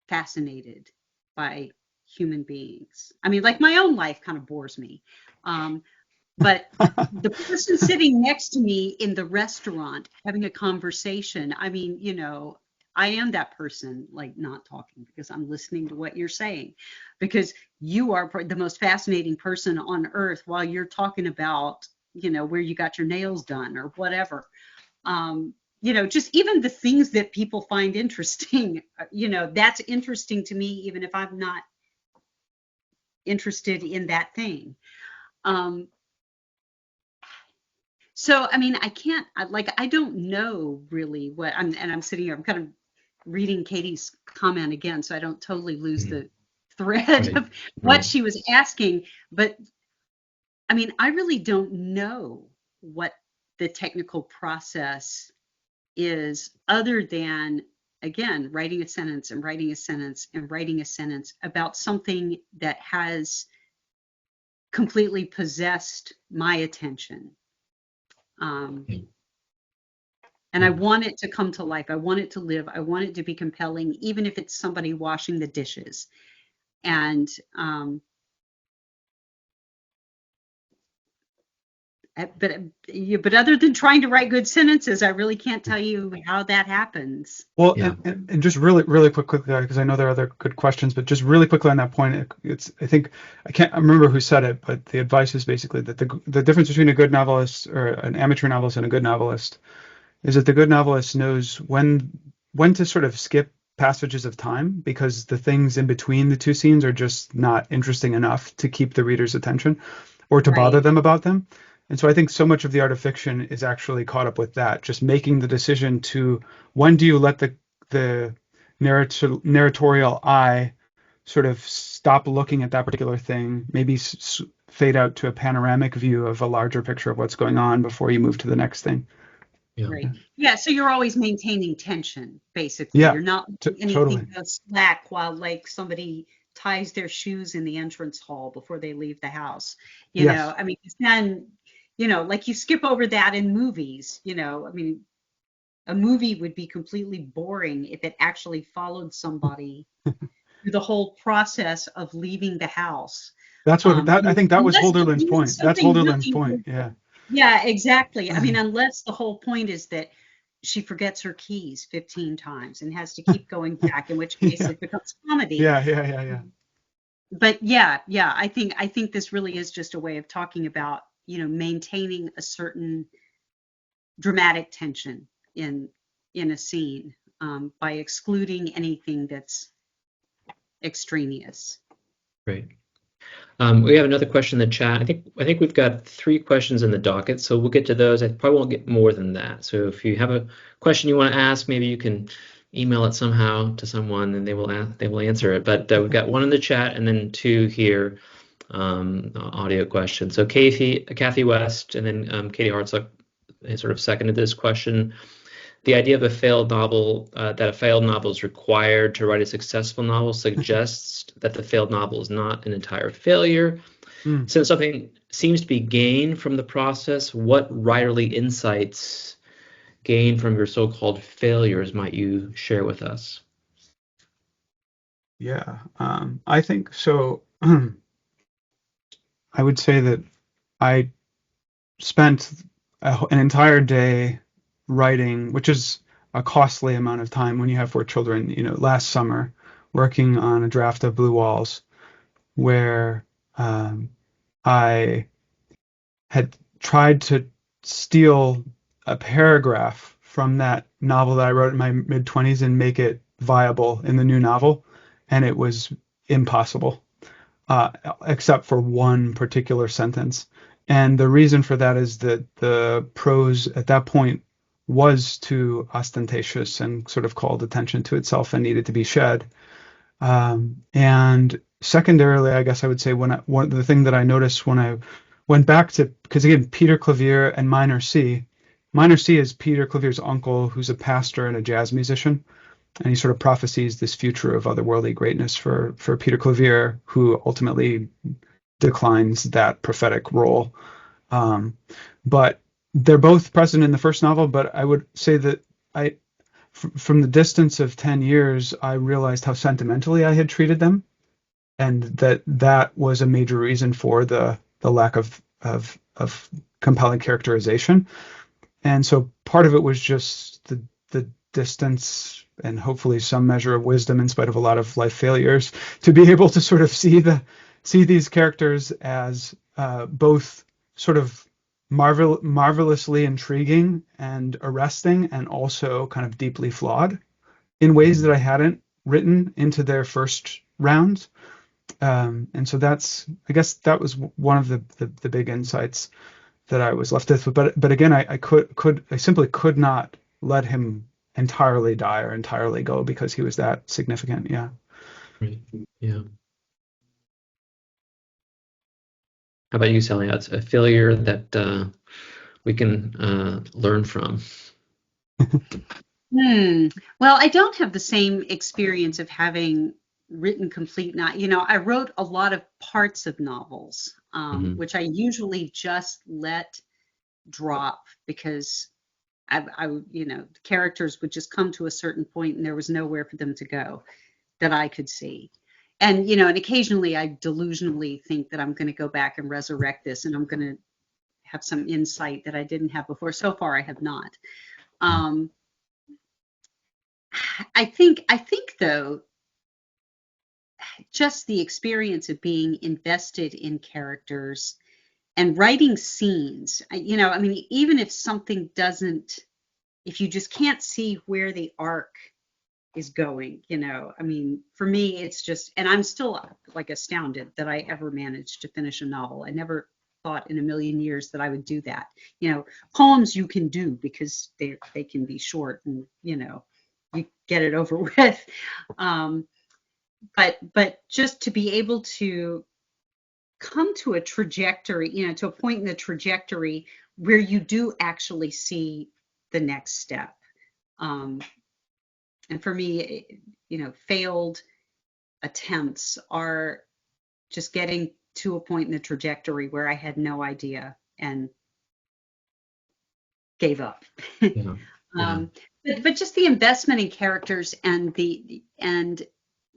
fascinated by human beings. I mean, like my own life kind of bores me. But the person sitting next to me in the restaurant having a conversation, I mean, you know, I am that person, like not talking because I'm listening to what you're saying, because you are the most fascinating person on earth while you're talking about, you know, where you got your nails done or whatever. You know, just even the things that people find interesting, you know, that's interesting to me, even if I'm not interested in that thing. Um, So, I mean, I can't, I don't know really what I'm sitting here, I'm kind of reading Katie's comment again, so I don't totally lose Mhm. the thread Right. of what Right. she was asking. But I mean, I really don't know what the technical process is other than, again, writing a sentence and writing a sentence and writing a sentence about something that has completely possessed my attention. Yeah. And I want it to come to life. I want it to live. I want it to be compelling, even if it's somebody washing the dishes. And but other than trying to write good sentences, I really can't tell you how that happens. well, Yeah. and just really quickly, because I know there are other good questions, but just really quickly on that point, it's I think I remember who said it, but the advice is basically that the difference between a good novelist or an amateur novelist and a good novelist is that the good novelist knows when to sort of skip passages of time because the things in between the two scenes are just not interesting enough to keep the reader's attention or to bother Right. them about them. And so I think so much of the art of fiction is actually caught up with that, just making the decision to when do you let the narratorial eye sort of stop looking at that particular thing, maybe fade out to a panoramic view of a larger picture of what's going on before you move to the next thing. Yeah. Right. Yeah. So you're always maintaining tension, basically. Yeah, You're not letting totally. anything go slack while like somebody ties their shoes in the entrance hall before they leave the house. You know, Yes. I mean, 'cause then, you know, like you skip over that in movies, you know, I mean, a movie would be completely boring if it actually followed somebody through the whole process of leaving the house. That's what that I think that was Unless Holderlin's they're doing point. That's something Holderlin's really, point. Yeah. yeah, exactly. I mean, unless the whole point is that she forgets her keys 15 times and has to keep going back, in which case Yeah. it becomes comedy. Yeah. But yeah, I think this really is just a way of talking about, you know, maintaining a certain dramatic tension in a scene by excluding anything that's extraneous. Right. We have another question in the chat. I think we've got 3 questions in the docket, so we'll get to those. I probably won't get more than that. So if you have a question you want to ask, maybe you can email it somehow to someone, and they will answer it. But we've got 1 in the chat, and then 2 here, audio questions. So Kathy West, and then Katie Hartzell sort of seconded this question. The idea of a failed novel, that a failed novel is required to write a successful novel, suggests that the failed novel is not an entire failure. Since something seems to be gained from the process, what writerly insights gained from your so-called failures might you share with us? Yeah, I think so. I would say that I spent an entire day writing, which is a costly amount of time when you have 4 children, last summer, working on a draft of Blue Walls, where I had tried to steal a paragraph from that novel that I wrote in my mid-20s and make it viable in the new novel, and it was impossible, except for one particular sentence. And the reason for that is that the prose at that point was too ostentatious and sort of called attention to itself and needed to be shed. And secondarily, I guess I would say one the thing that I noticed when I went back to, because again, Peter Clavier and Minor C is Peter Clavier's uncle, who's a pastor and a jazz musician, and he sort of prophesies this future of otherworldly greatness for Peter Clavier, who ultimately declines that prophetic role. But they're both present in the first novel, but I would say that from the distance of 10 years, I realized how sentimentally I had treated them, and that was a major reason for the lack of compelling characterization. And so part of it was just the distance and hopefully some measure of wisdom in spite of a lot of life failures to be able to sort of see these characters as both sort of marvelously intriguing and arresting, and also kind of deeply flawed in ways that I hadn't written into their first rounds. And so I guess that was one of the big insights that I was left with. But again, I simply could not let him entirely die or entirely go because he was that significant. Yeah. Right. Yeah. How about you, Sally? That's a failure that we can learn from. Well, I don't have the same experience of having written complete I wrote a lot of parts of novels, which I usually just let drop because the characters would just come to a certain point and there was nowhere for them to go that I could see. And, and occasionally I delusionally think that I'm going to go back and resurrect this and I'm going to have some insight that I didn't have before. So far, I have not. I think though, just the experience of being invested in characters and writing scenes, even if something doesn't, if you just can't see where the arc is going, for me, it's just, and I'm still like astounded that I ever managed to finish a novel. I never thought in a million years that I would do that. Poems you can do because they can be short and, you get it over with. But just to be able to come to a trajectory, to a point in the trajectory where you do actually see the next step. And for me, failed attempts are just getting to a point in the trajectory where I had no idea and gave up. Yeah. Yeah. But just the investment in characters and the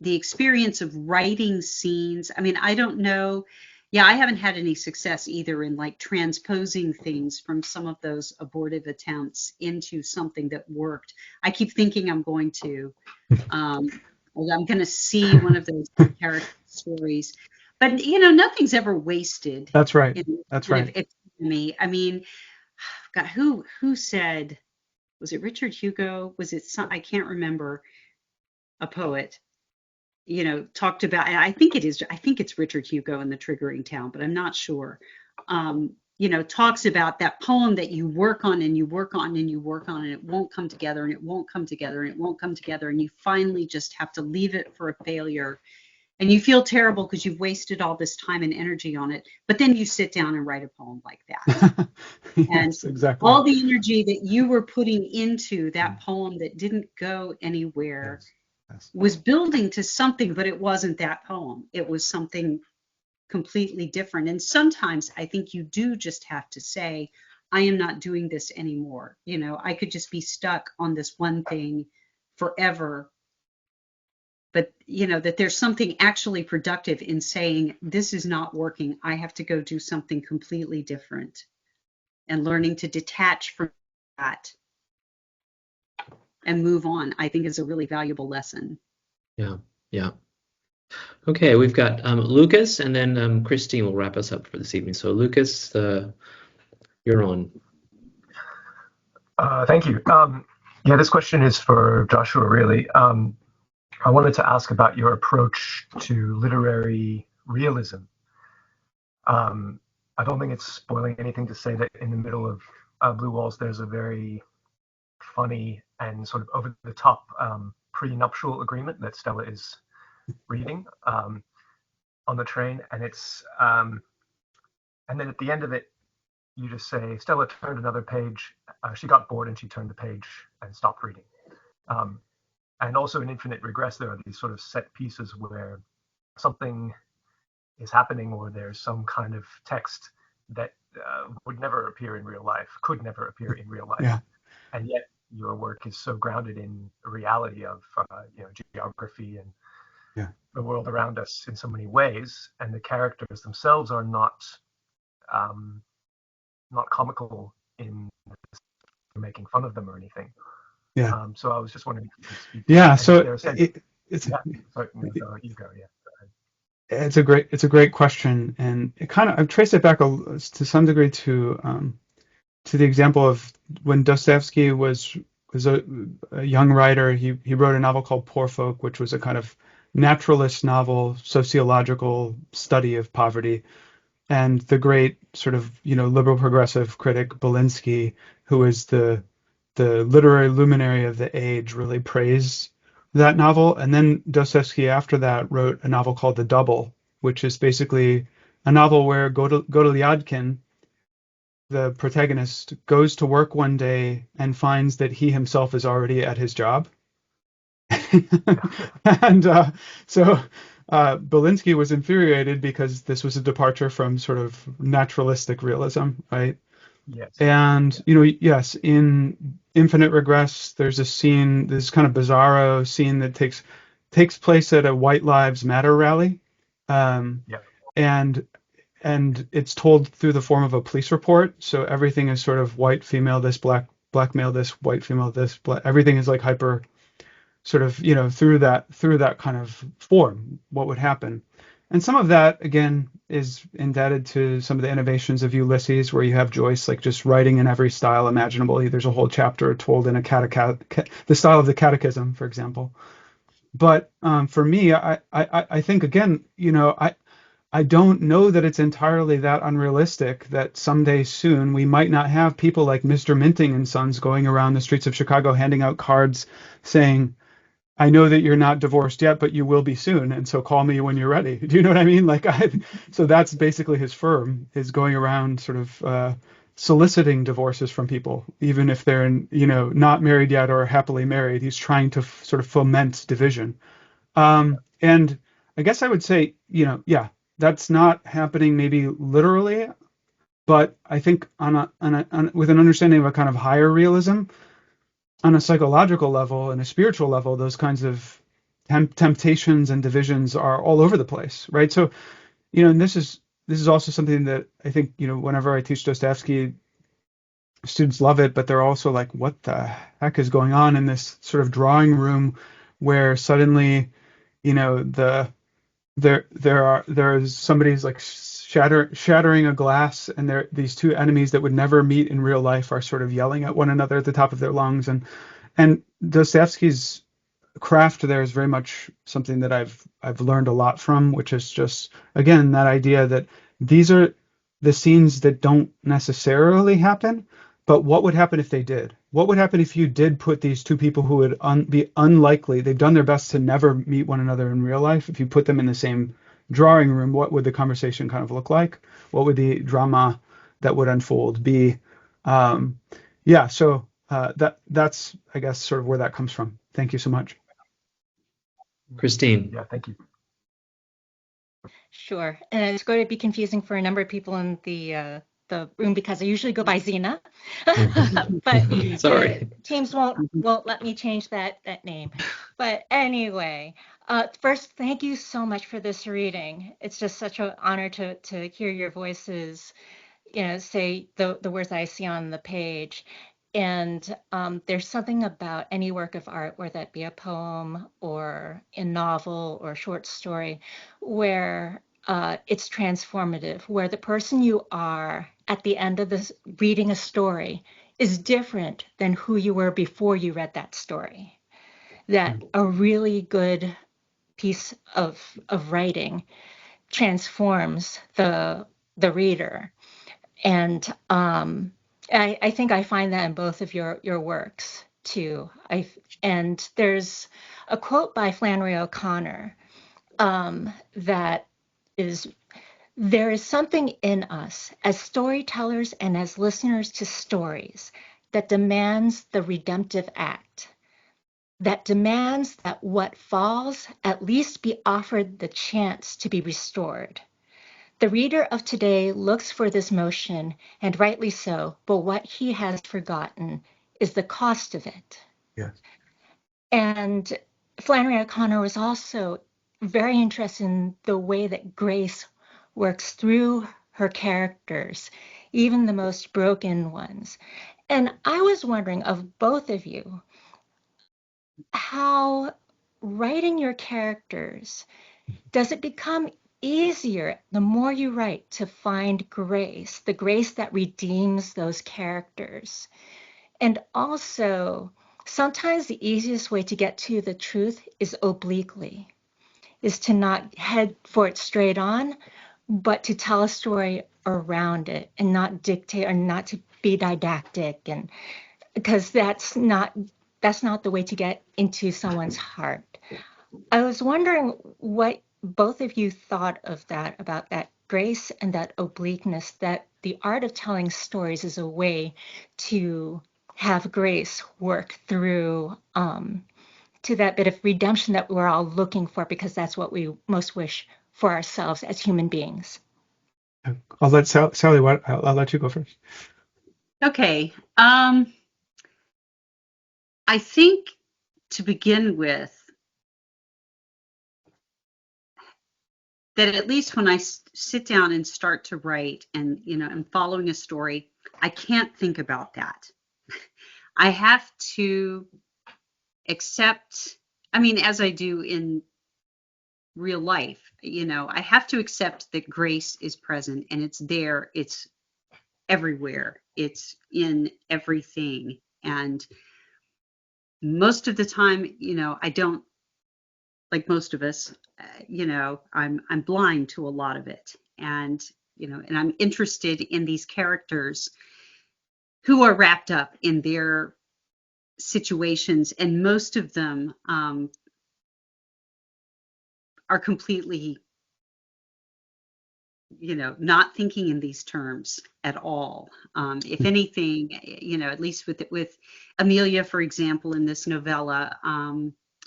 experience of writing scenes. I don't know. Yeah, I haven't had any success either in like transposing things from some of those abortive attempts into something that worked. I keep thinking I'm going to see one of those character stories, but nothing's ever wasted. That's right. That's right. It's me. God, who said? Was it Richard Hugo? Was it I can't remember. A poet talked about, and I think it's Richard Hugo in The Triggering Town, but I'm not sure. Talks about that poem that you work on and you work on and you work on, and it won't come together and it won't come together and it won't come together. And you finally just have to leave it for a failure. And you feel terrible because you've wasted all this time and energy on it. But then you sit down and write a poem like that. Yes, And exactly. all the energy that you were putting into that poem that didn't go anywhere was building to something, but it wasn't that poem. It was something completely different. And sometimes I think you do just have to say, I am not doing this anymore. I could just be stuck on this one thing forever. But that there's something actually productive in saying, this is not working. I have to go do something completely different. And learning to detach from that and move on, I think, is a really valuable lesson. Yeah. Okay, we've got Lucas, and then Christine will wrap us up for this evening. So Lucas, you're on. Thank you. This question is for Joshua, really. I wanted to ask about your approach to literary realism. I don't think it's spoiling anything to say that in the middle of Blue Walls, there's a very funny and sort of over-the-top prenuptial agreement that Stella is reading on the train, and and then at the end of it, you just say, Stella turned another page. She got bored and she turned the page and stopped reading. And also in Infinite Regress, there are these sort of set pieces where something is happening, or there's some kind of text that would never appear in real life, could never appear in real life. Yeah. And yet your work is so grounded in the reality of geography and the world around us in so many ways, and the characters themselves are not comical in making fun of them or anything. Yeah. So I was just wondering if you could speak. Yeah. So it's sorry, no, you go. Yeah. It's a great question, and I've traced it back to some degree to the example of when Dostoevsky was a young writer. He wrote a novel called Poor Folk, which was a kind of naturalist novel, sociological study of poverty. And the great sort of liberal progressive critic Belinsky, who is the literary luminary of the age, really praised that novel. And then Dostoevsky after that wrote a novel called The Double, which is basically a novel where Godolyadkin, the protagonist, goes to work one day and finds that he himself is already at his job. And so Belinsky was infuriated because this was a departure from sort of naturalistic realism, right? Yes. And yes, in Infinite Regress, there's a scene, this kind of bizarro scene that takes place at a White Lives Matter rally, and it's told through the form of a police report. So everything is sort of white female this, black male this, white female this, everything is like hyper sort of through that kind of form, what would happen. And some of that, again, is indebted to some of the innovations of Ulysses, where you have Joyce like just writing in every style imaginable. There's a whole chapter told in the style of the Catechism, for example. But for me, I think, again, I don't know that it's entirely that unrealistic that someday soon we might not have people like Mr. Minting and Sons going around the streets of Chicago handing out cards saying, I know that you're not divorced yet, but you will be soon, and so call me when you're ready. Do you know what I mean? So that's basically his firm, is going around sort of soliciting divorces from people, even if they're not married yet or happily married. He's trying to sort of foment division. And I guess I would say, that's not happening maybe literally, but I think with an understanding of a kind of higher realism, on a psychological level and a spiritual level, those kinds of temptations and divisions are all over the place, right? So, and this is also something that I think, whenever I teach Dostoevsky, students love it, but they're also like, what the heck is going on in this sort of drawing room where suddenly, there's somebody's like shattering a glass, and these two enemies that would never meet in real life are sort of yelling at one another at the top of their lungs. And Dostoevsky's craft there is very much something that I've learned a lot from, which is just, again, that idea that these are the scenes that don't necessarily happen, but what would happen if they did? What would happen if you did put these two people who would be unlikely, they've done their best to never meet one another in real life, if you put them in the same drawing room, what would the conversation kind of look like? What would the drama that would unfold be? Yeah, so that's, I guess, sort of where that comes from. Thank you so much. Christine. Yeah, thank you. Sure. And it's going to be confusing for a number of people in the room because I usually go by Zena, but Sorry. Teams won't let me change that name. But anyway, first, thank you so much for this reading. It's just such an honor to hear your voices, say the words I see on the page. And there's something about any work of art, whether that be a poem or a novel or a short story, where it's transformative, where the person you are at the end of this reading a story is different than who you were before you read that story. That a really good piece of writing transforms the reader. And I think I find that in both of your works too. And there's a quote by Flannery O'Connor that is, there is something in us as storytellers and as listeners to stories that demands the redemptive act, that demands that what falls at least be offered the chance to be restored. The reader of today looks for this motion, and rightly so, but what he has forgotten is the cost of it. Yes. And Flannery O'Connor was also very interested in the way that grace works through her characters, even the most broken ones. And I was wondering of both of you, how writing your characters, does it become easier the more you write to find grace, the grace that redeems those characters? And also, sometimes the easiest way to get to the truth is obliquely, is to not head for it straight on, but to tell a story around it and not dictate or not to be didactic, and because that's not the way to get into someone's heart. I was wondering what both of you thought of that, about that grace and that obliqueness, that the art of telling stories is a way to have grace work through to that bit of redemption that we're all looking for, because that's what we most wish for ourselves as human beings. I'll let Sally. I'll let you go first. Okay. I think to begin with, that at least when I sit down and start to write and, I'm following a story, I can't think about that. I have to accept, as I do in real life, I have to accept that grace is present and it's there, it's everywhere, it's in everything. And most of the time, I don't, like most of us, I'm blind to a lot of it. And, and I'm interested in these characters who are wrapped up in their situations. And most of them are completely, not thinking in these terms at all. If anything, at least with Amelia, for example, in this novella,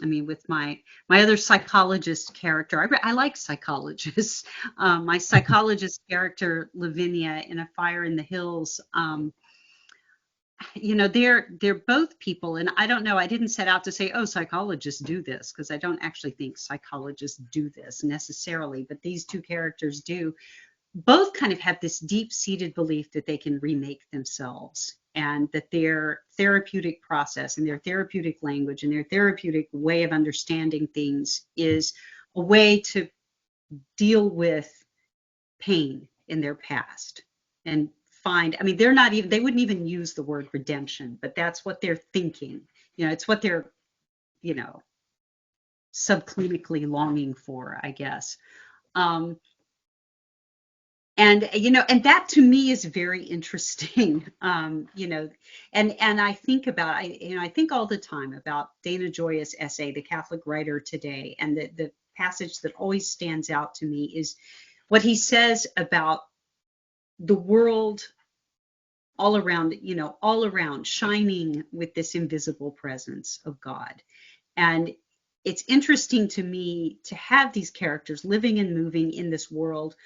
with my other psychologist character, I like psychologists. My psychologist character, Lavinia, in A Fire in the Hills, they're both people, and I don't know, I didn't set out to say, oh, psychologists do this, because I don't actually think psychologists do this necessarily, but these two characters do. Both kind of have this deep-seated belief that they can remake themselves, and that their therapeutic process and their therapeutic language and their therapeutic way of understanding things is a way to deal with pain in their past and find, they wouldn't even use the word redemption, but that's what they're thinking. It's what they're, subclinically longing for, I guess. And and that to me is very interesting. And I think about, I think all the time about Dana Joyous' essay, The Catholic Writer Today, and the passage that always stands out to me is what he says about the world all around shining with this invisible presence of God. And it's interesting to me to have these characters living and moving in this world.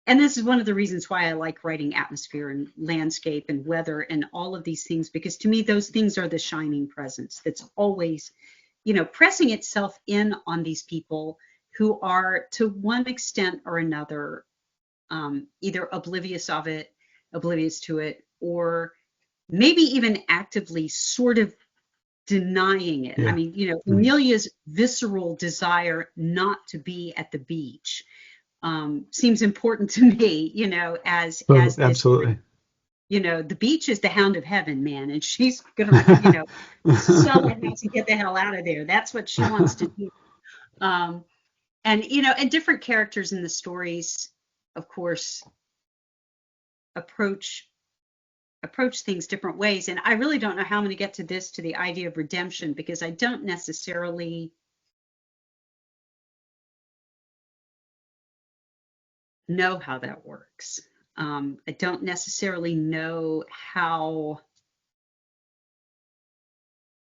And this is one of the reasons why I like writing atmosphere and landscape and weather and all of these things, because to me, those things are the shining presence that's always, pressing itself in on these people who are, to one extent or another, either oblivious to it, or maybe even actively sort of denying it. Yeah. I mean, Amelia's visceral desire not to be at the beach seems important to me, as this, absolutely. The beach is the hound of heaven, man, and she's gonna, sell it to get the hell out of there. That's what she wants to do. And and different characters in the stories, of course, approach things different ways. And I really don't know how I'm going to get to the idea of redemption, because I don't necessarily know how that works. I don't necessarily know how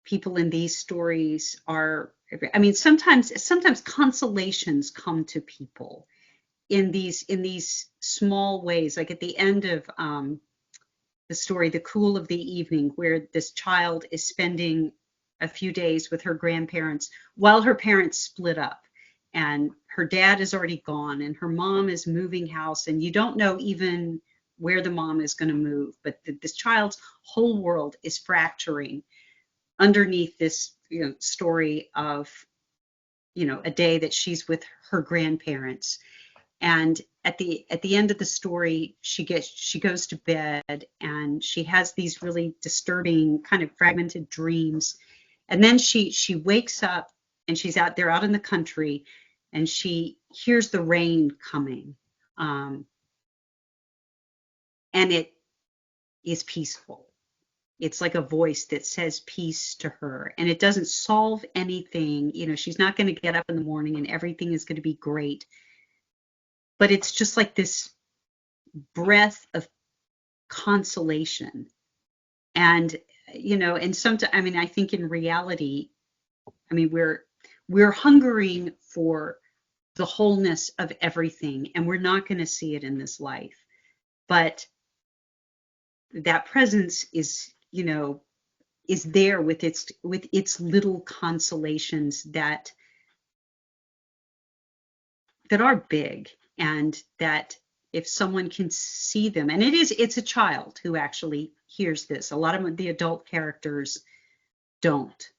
people in these stories are. I mean, sometimes consolations come to people in these small ways, like at the end of the story, The Cool of the Evening, where this child is spending a few days with her grandparents while her parents split up. And her dad is already gone, and her mom is moving house, and you don't know even where the mom is going to move. But this child's whole world is fracturing underneath this story of a day that she's with her grandparents. And at the end of the story, she goes to bed, and she has these really disturbing kind of fragmented dreams. And then she wakes up, and she's out in the country, and she hears the rain coming. And it is peaceful. It's like a voice that says peace to her, and it doesn't solve anything. She's not going to get up in the morning and everything is going to be great. But it's just like this breath of consolation. And, and sometimes, I mean, I think in reality, I mean, we're hungering for the wholeness of everything, and we're not going to see it in this life. But that presence is there with its little consolations that are big, and that if someone can see them, and it's a child who actually hears this. A lot of the adult characters don't.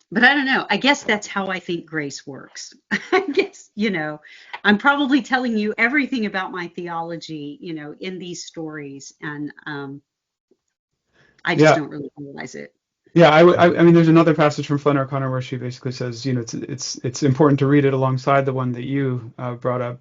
But I don't know. I guess that's how I think grace works. I guess, I'm probably telling you everything about my theology, in these stories, and I just don't really realize it. Yeah, I mean, there's another passage from Flannery O'Connor where she basically says, it's important to read it alongside the one that you brought up,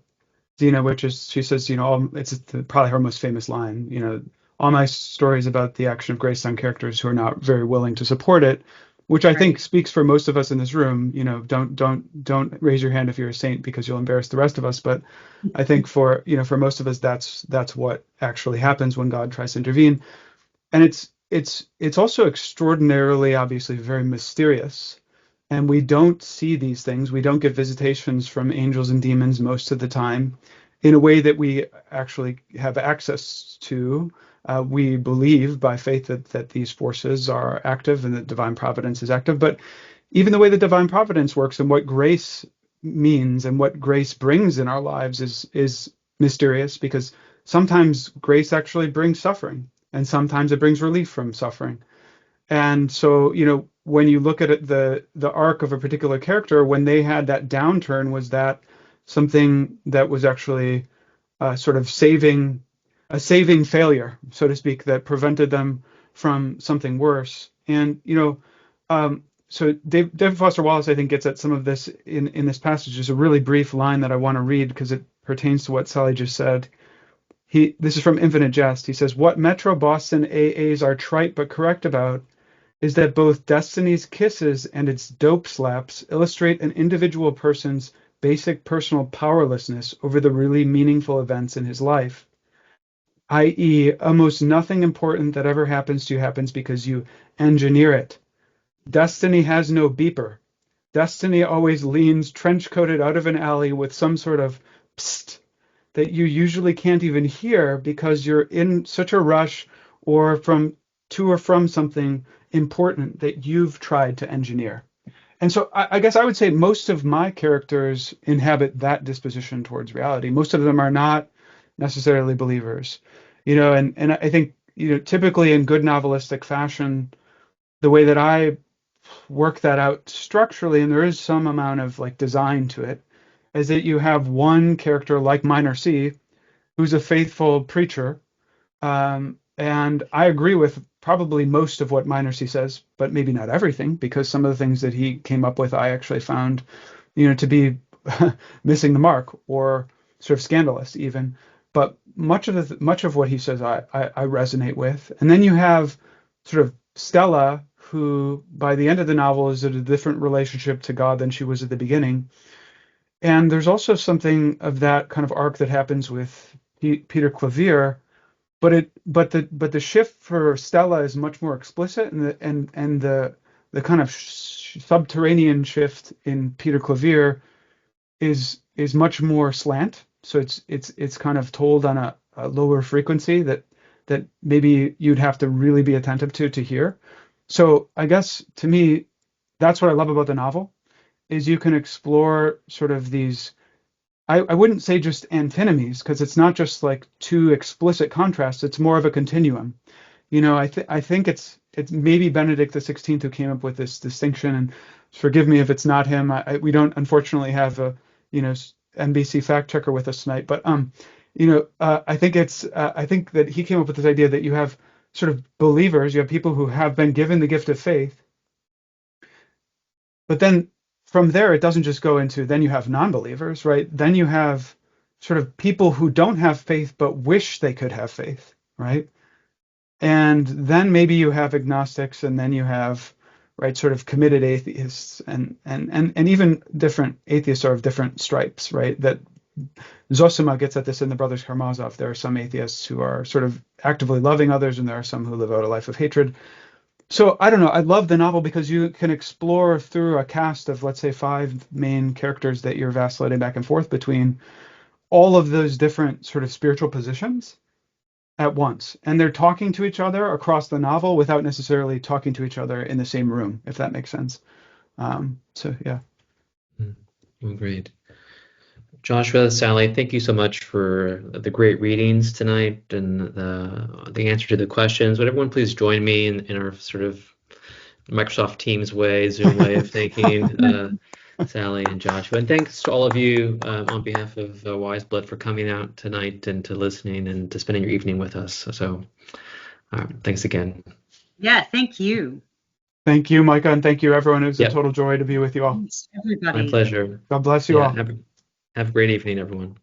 Dina, which is, she says, it's probably her most famous line, all my stories about the action of grace on characters who are not very willing to support it, which I think speaks for most of us in this room. Don't raise your hand if you're a saint, because you'll embarrass the rest of us. But I think for most of us, that's what actually happens when God tries to intervene. And it's also extraordinarily, obviously, very mysterious. And we don't see these things. We don't get visitations from angels and demons most of the time in a way that we actually have access to. We believe by faith that these forces are active and that divine providence is active. But even the way that divine providence works and what grace means and what grace brings in our lives is mysterious, because sometimes grace actually brings suffering, and sometimes it brings relief from suffering. And so, when you look at it, the arc of a particular character, when they had that downturn, was that something that was actually sort of a saving failure, so to speak, that prevented them from something worse. And, David Foster Wallace, I think, gets at some of this in this passage. There's a really brief line that I want to read because it pertains to what Sally just said. This is from Infinite Jest. He says, "What Metro Boston AAs are trite but correct about is that both Destiny's Kisses and its dope slaps illustrate an individual person's basic personal powerlessness over the really meaningful events in his life, i.e., almost nothing important that ever happens to you happens because you engineer it. Destiny has no beeper. Destiny always leans trench-coated out of an alley with some sort of psst that you usually can't even hear because you're in such a rush or to or from something important that you've tried to engineer." And so I guess I would say most of my characters inhabit that disposition towards reality. Most of them are not necessarily believers, and I think, typically in good novelistic fashion, the way that I work that out structurally, and there is some amount of like design to it, is that you have one character like Minor C, who's a faithful preacher. And I agree with probably most of what Minor C says, but maybe not everything, because some of the things that he came up with, I actually found, to be missing the mark or sort of scandalous even. But much of what he says, I resonate with. And then you have sort of Stella, who by the end of the novel is in a different relationship to God than she was at the beginning. And there's also something of that kind of arc that happens with Peter Clavier, but the shift for Stella is much more explicit, and the kind of subterranean shift in Peter Clavier is much more slant. So it's kind of told on a lower frequency that maybe you'd have to really be attentive to hear. So I guess to me, that's what I love about the novel, is you can explore sort of these, I wouldn't say just antinomies, because it's not just like two explicit contrasts. It's more of a continuum. I think it's maybe Benedict XVI who came up with this distinction, and forgive me if it's not him. We don't unfortunately have a NBC fact checker with us tonight, but I think I think that he came up with this idea that you have sort of believers, you have people who have been given the gift of faith, but then from there, it doesn't just go into, then you have non-believers, right? Then you have sort of people who don't have faith but wish they could have faith, right? And then maybe you have agnostics, and then you have, right, sort of committed atheists, and even different atheists are of different stripes, right? That Zosima gets at this in the Brothers Karamazov. There are some atheists who are sort of actively loving others, and there are some who live out a life of hatred. So I don't know. I love the novel because you can explore through a cast of, let's say, 5 main characters that you're vacillating back and forth between, all of those different sort of spiritual positions at once. And they're talking to each other across the novel without necessarily talking to each other in the same room, if that makes sense. So, yeah. Well, great. Joshua, Sally, thank you so much for the great readings tonight and the answer to the questions. Would everyone please join me in our sort of Microsoft Teams way, Zoom way of thinking, Sally and Joshua. And thanks to all of you on behalf of Wise Blood for coming out tonight and to listening and to spending your evening with us. So thanks again. Yeah, thank you. Thank you, Micah, and thank you, everyone. It was a total joy to be with you all. Thanks, everybody. My pleasure. God bless you all. Have a great evening, everyone.